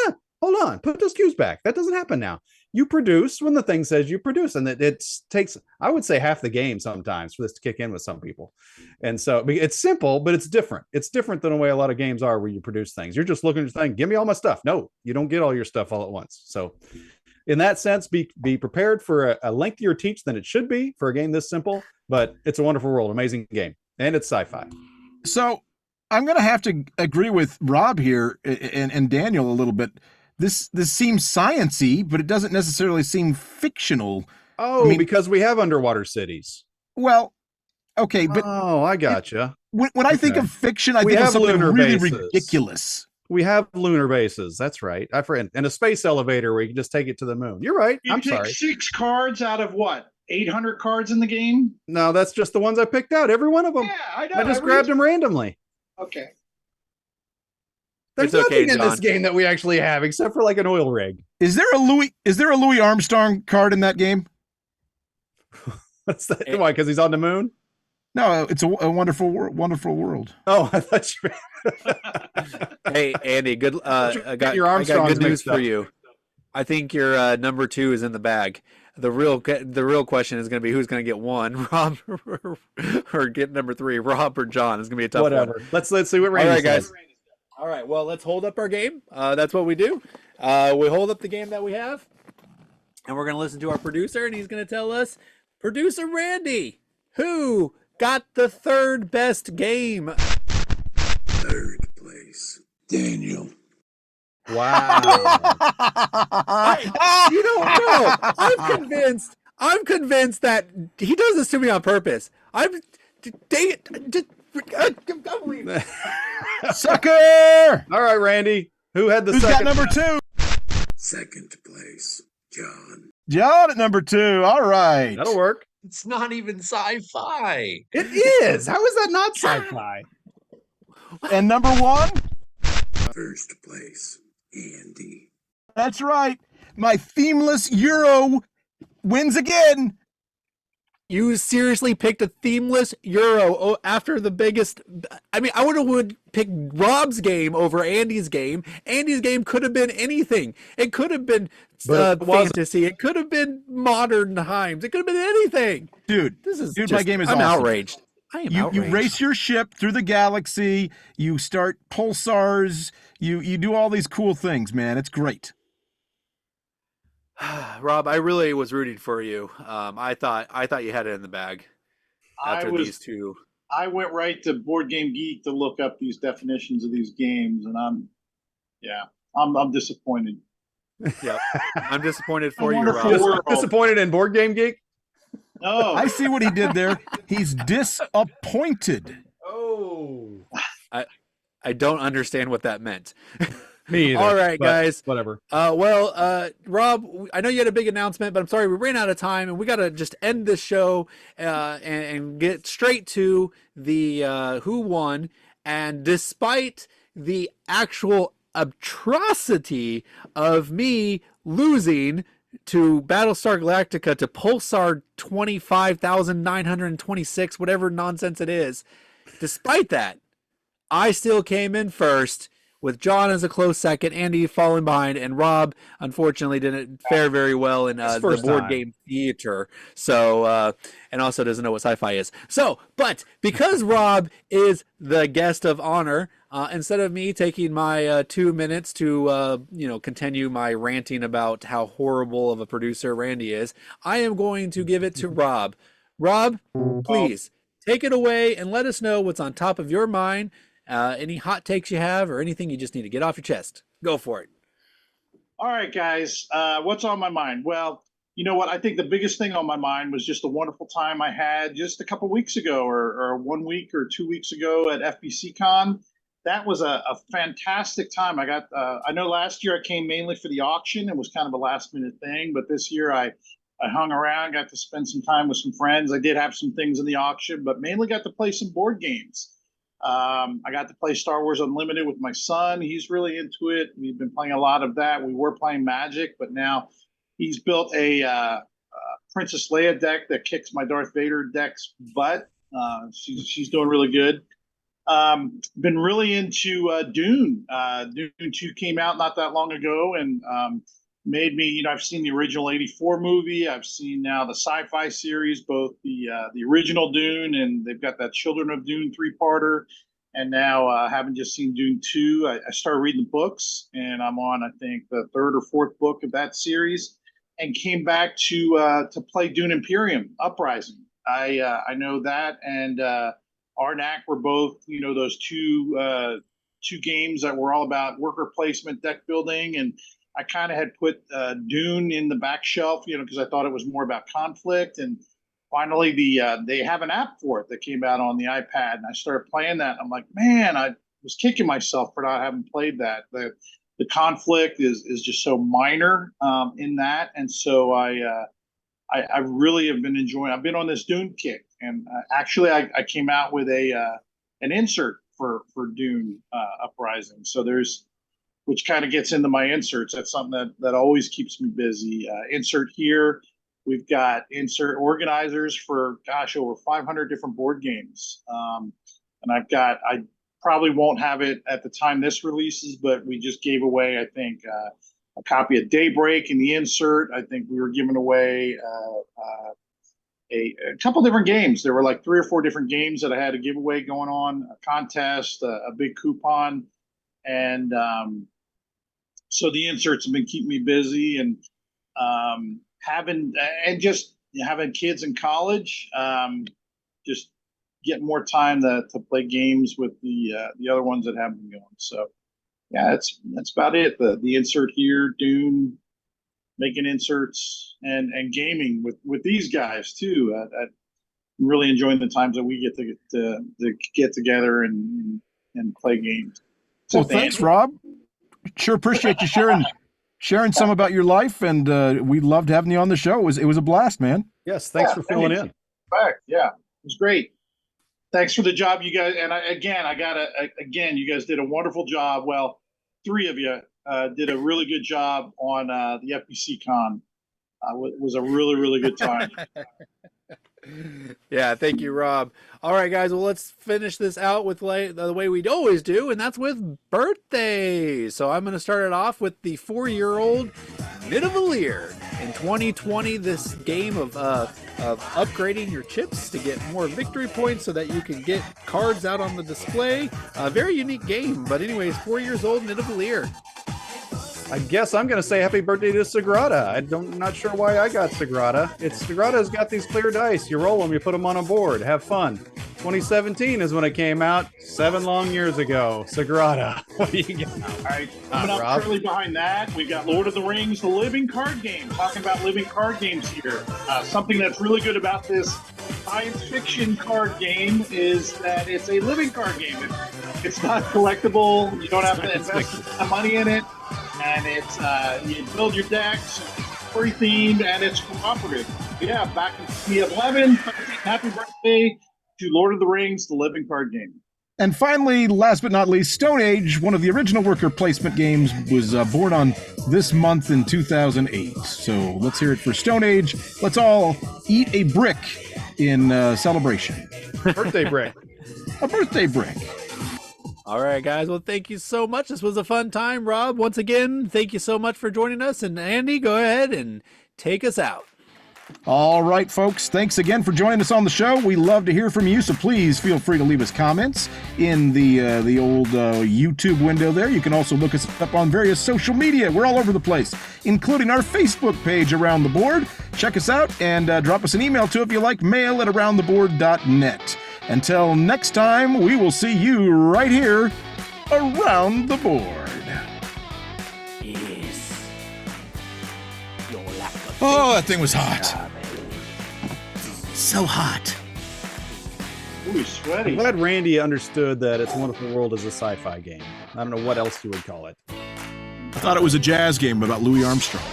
no. Hold on, put those cubes back. That doesn't happen now. you produce when the thing says you produce, and it takes, I would say, half the game sometimes for this to kick in with some people. And so it's simple, but it's different. It's different than the way a lot of games are where you produce things. You're just looking at the thing, give me all my stuff. No, you don't get all your stuff all at once. So in that sense, be prepared for a lengthier teach than it should be for a game this simple, but it's a wonderful world, amazing game, and it's sci-fi. So I'm going to have to agree with Rob here and Daniel a little bit. This seems science-y, but it doesn't necessarily seem fictional. Oh, I mean, because we have underwater cities. Well, okay, but I gotcha. When I think of fiction, I think of something really ridiculous. We have lunar bases. That's right. And a space elevator where you can just take it to the moon. You're right. I'm sorry. 6 cards out of what? 800 cards in the game? No, that's just the ones I picked out. Every one of them. Yeah, I know. I just grabbed them randomly. Okay. There's nothing in this game that we actually have except for like an oil rig. Is there a Louis Armstrong card in that game? What's that? Why? Because he's on the moon? No, it's a wonderful world. Oh, I thought you. Hey, Andy, good. I got good news for you. I think your number 2 is in the bag. The real question is going to be who's going to get 1, Rob or get number 3, Rob or John. It's going to be a tough Whatever. one. Let's see what Randy says. Guys. All right, well, let's hold up our game. That's what we do. We hold up the game that we have, and we're going to listen to our producer, and he's going to tell us, Producer Randy, who got the 3rd best game? 3rd place, Daniel. Wow. You don't know. I'm convinced that he does this to me on purpose. Dang it. Sucker! All right, Randy. Who's got number 2? 2nd place, John. John at number 2. All right. That'll work. It's not even sci-fi. It is. How is that not sci-fi? And number 1? 1st place, Andy. That's right. My themeless Euro wins again. You seriously picked a themeless Euro after the biggest. I mean, I would pick Rob's game over Andy's game. Andy's game could have been anything. It could have been fantasy. It could have been modern times. It could have been anything. Dude, my game is I'm awesome. outraged. I am outraged. You race your ship through the galaxy. You start pulsars. You do all these cool things, man. It's great. Rob, I really was rooting for you. I thought you had it in the bag after these two. I went right to Board Game Geek to look up these definitions of these games, and I'm disappointed. Yep, I'm disappointed for you, Rob. Disappointed in Board Game Geek? No, I see what he did there. He's disappointed. Oh, I don't understand what that meant. Me either. All right, guys. Whatever. Rob, I know you had a big announcement, but I'm sorry we ran out of time, and we got to just end this show and get straight to the who won. And despite the actual atrocity of me losing to Battlestar Galactica to Pulsar 25,926, whatever nonsense it is, despite that, I still came in first, with John as a close second, Andy falling behind, and Rob unfortunately didn't fare very well in the board game theater. So, and also doesn't know what sci-fi is. So, but because Rob is the guest of honor, instead of me taking my 2 minutes to continue my ranting about how horrible of a producer Randy is, I am going to give it to Rob. Rob, please take it away and let us know what's on top of your mind. Any hot takes you have or anything you just need to get off your chest. Go for it. All right, guys. What's on my mind? Well, you know what? I think the biggest thing on my mind was just a wonderful time I had just a couple weeks ago or 1 week or 2 weeks ago at FBC Con. That was a fantastic time. I know last year I came mainly for the auction. It was kind of a last minute thing, but this year I hung around, got to spend some time with some friends. I did have some things in the auction, but mainly got to play some board games. I got to play Star Wars Unlimited with my son. He's really into it. We've been playing a lot of that. We were playing Magic, but now he's built a Princess Leia deck that kicks my Darth Vader deck's butt. She's doing really good. Been really into Dune. Dune 2 came out not that long ago, and made me, I've seen the original '84 movie. I've seen now the sci-fi series, both the original Dune, and they've got that Children of Dune 3-parter. And now, having just seen Dune 2, I started reading the books, and I'm on, I think, the 3rd or 4th book of that series, and came back to play Dune Imperium Uprising. I know that, and Arnak were both, those two games that were all about worker placement, deck building, and I kind of had put Dune in the back shelf, because I thought it was more about conflict. And finally, they have an app for it that came out on the iPad, and I started playing that. I'm like, man, I was kicking myself for not having played that. The conflict is just so minor in that, and so I really have been enjoying. I've been on this Dune kick, and actually, I came out with an insert for Dune Uprising. So which kind of gets into my inserts. That's something that always keeps me busy. Insert Here. We've got insert organizers for, over 500 different board games. And I probably won't have it at the time this releases, but we just gave away, I think, a copy of Daybreak in the insert. I think we were giving away a couple different games. There were like 3 or 4 different games that I had a giveaway going on, a contest, a big coupon. And so the inserts have been keeping me busy, and having kids in college, just getting more time to play games with the other ones that have been going. So yeah, that's about it. The Insert Here, Dune, making inserts, and gaming with these guys too. I'm really enjoying the times that we get to get together and play games. So well, thanks, Rob. Sure appreciate you sharing some about your life, and we loved having you on the show. It was a blast, man. Yes, thanks for filling in. Yeah, it was great. Thanks for the job, you guys. And you guys did a wonderful job. Well, 3 of you did a really good job on the FBC Con. It was a really, really good time. Yeah, thank you, Rob. All right, guys, well, let's finish this out with the way we always do, and that's with birthdays. So I'm going to start it off with the 4-year-old Nidavellir. In 2020, this game of upgrading your chips to get more victory points so that you can get cards out on the display. A very unique game, but anyways, 4 years old, Nidavellir. I guess I'm going to say happy birthday to Sagrada. I'm not sure why I got Sagrada. Sagrada's got these clear dice. You roll them, you put them on a board. Have fun. 2017 is when it came out, 7 long years ago. Sagrada. What do you got? All right, coming up shortly behind that, we've got Lord of the Rings, the living card game. Talking about living card games here. Something that's really good about this science fiction card game is that it's a living card game. It's not collectible. You don't have to invest money in it. And it's you build your decks, story themed, and it's cooperative. Yeah, back in 2011, happy birthday to Lord of the Rings, the living card game. And finally, last but not least, Stone Age, one of the original worker placement games, was born on this month in 2008. So let's hear it for Stone Age. Let's all eat a brick in celebration. Birthday brick. A birthday brick. All right, guys. Well, thank you so much. This was a fun time. Rob, once again, thank you so much for joining us. And Andy, go ahead and take us out. All right, folks. Thanks again for joining us on the show. We love to hear from you, so please feel free to leave us comments in the old YouTube window there. You can also look us up on various social media. We're all over the place, including our Facebook page, Around the Board. Check us out and drop us an email too if you like, mail@aroundtheboard.net. Until next time, we will see you right here around the board. Yes. Oh, that thing was hot. So hot. Ooh, sweaty. I'm glad Randy understood that It's a Wonderful World is a sci-fi game. I don't know what else you would call it. I thought it was a jazz game about Louis Armstrong.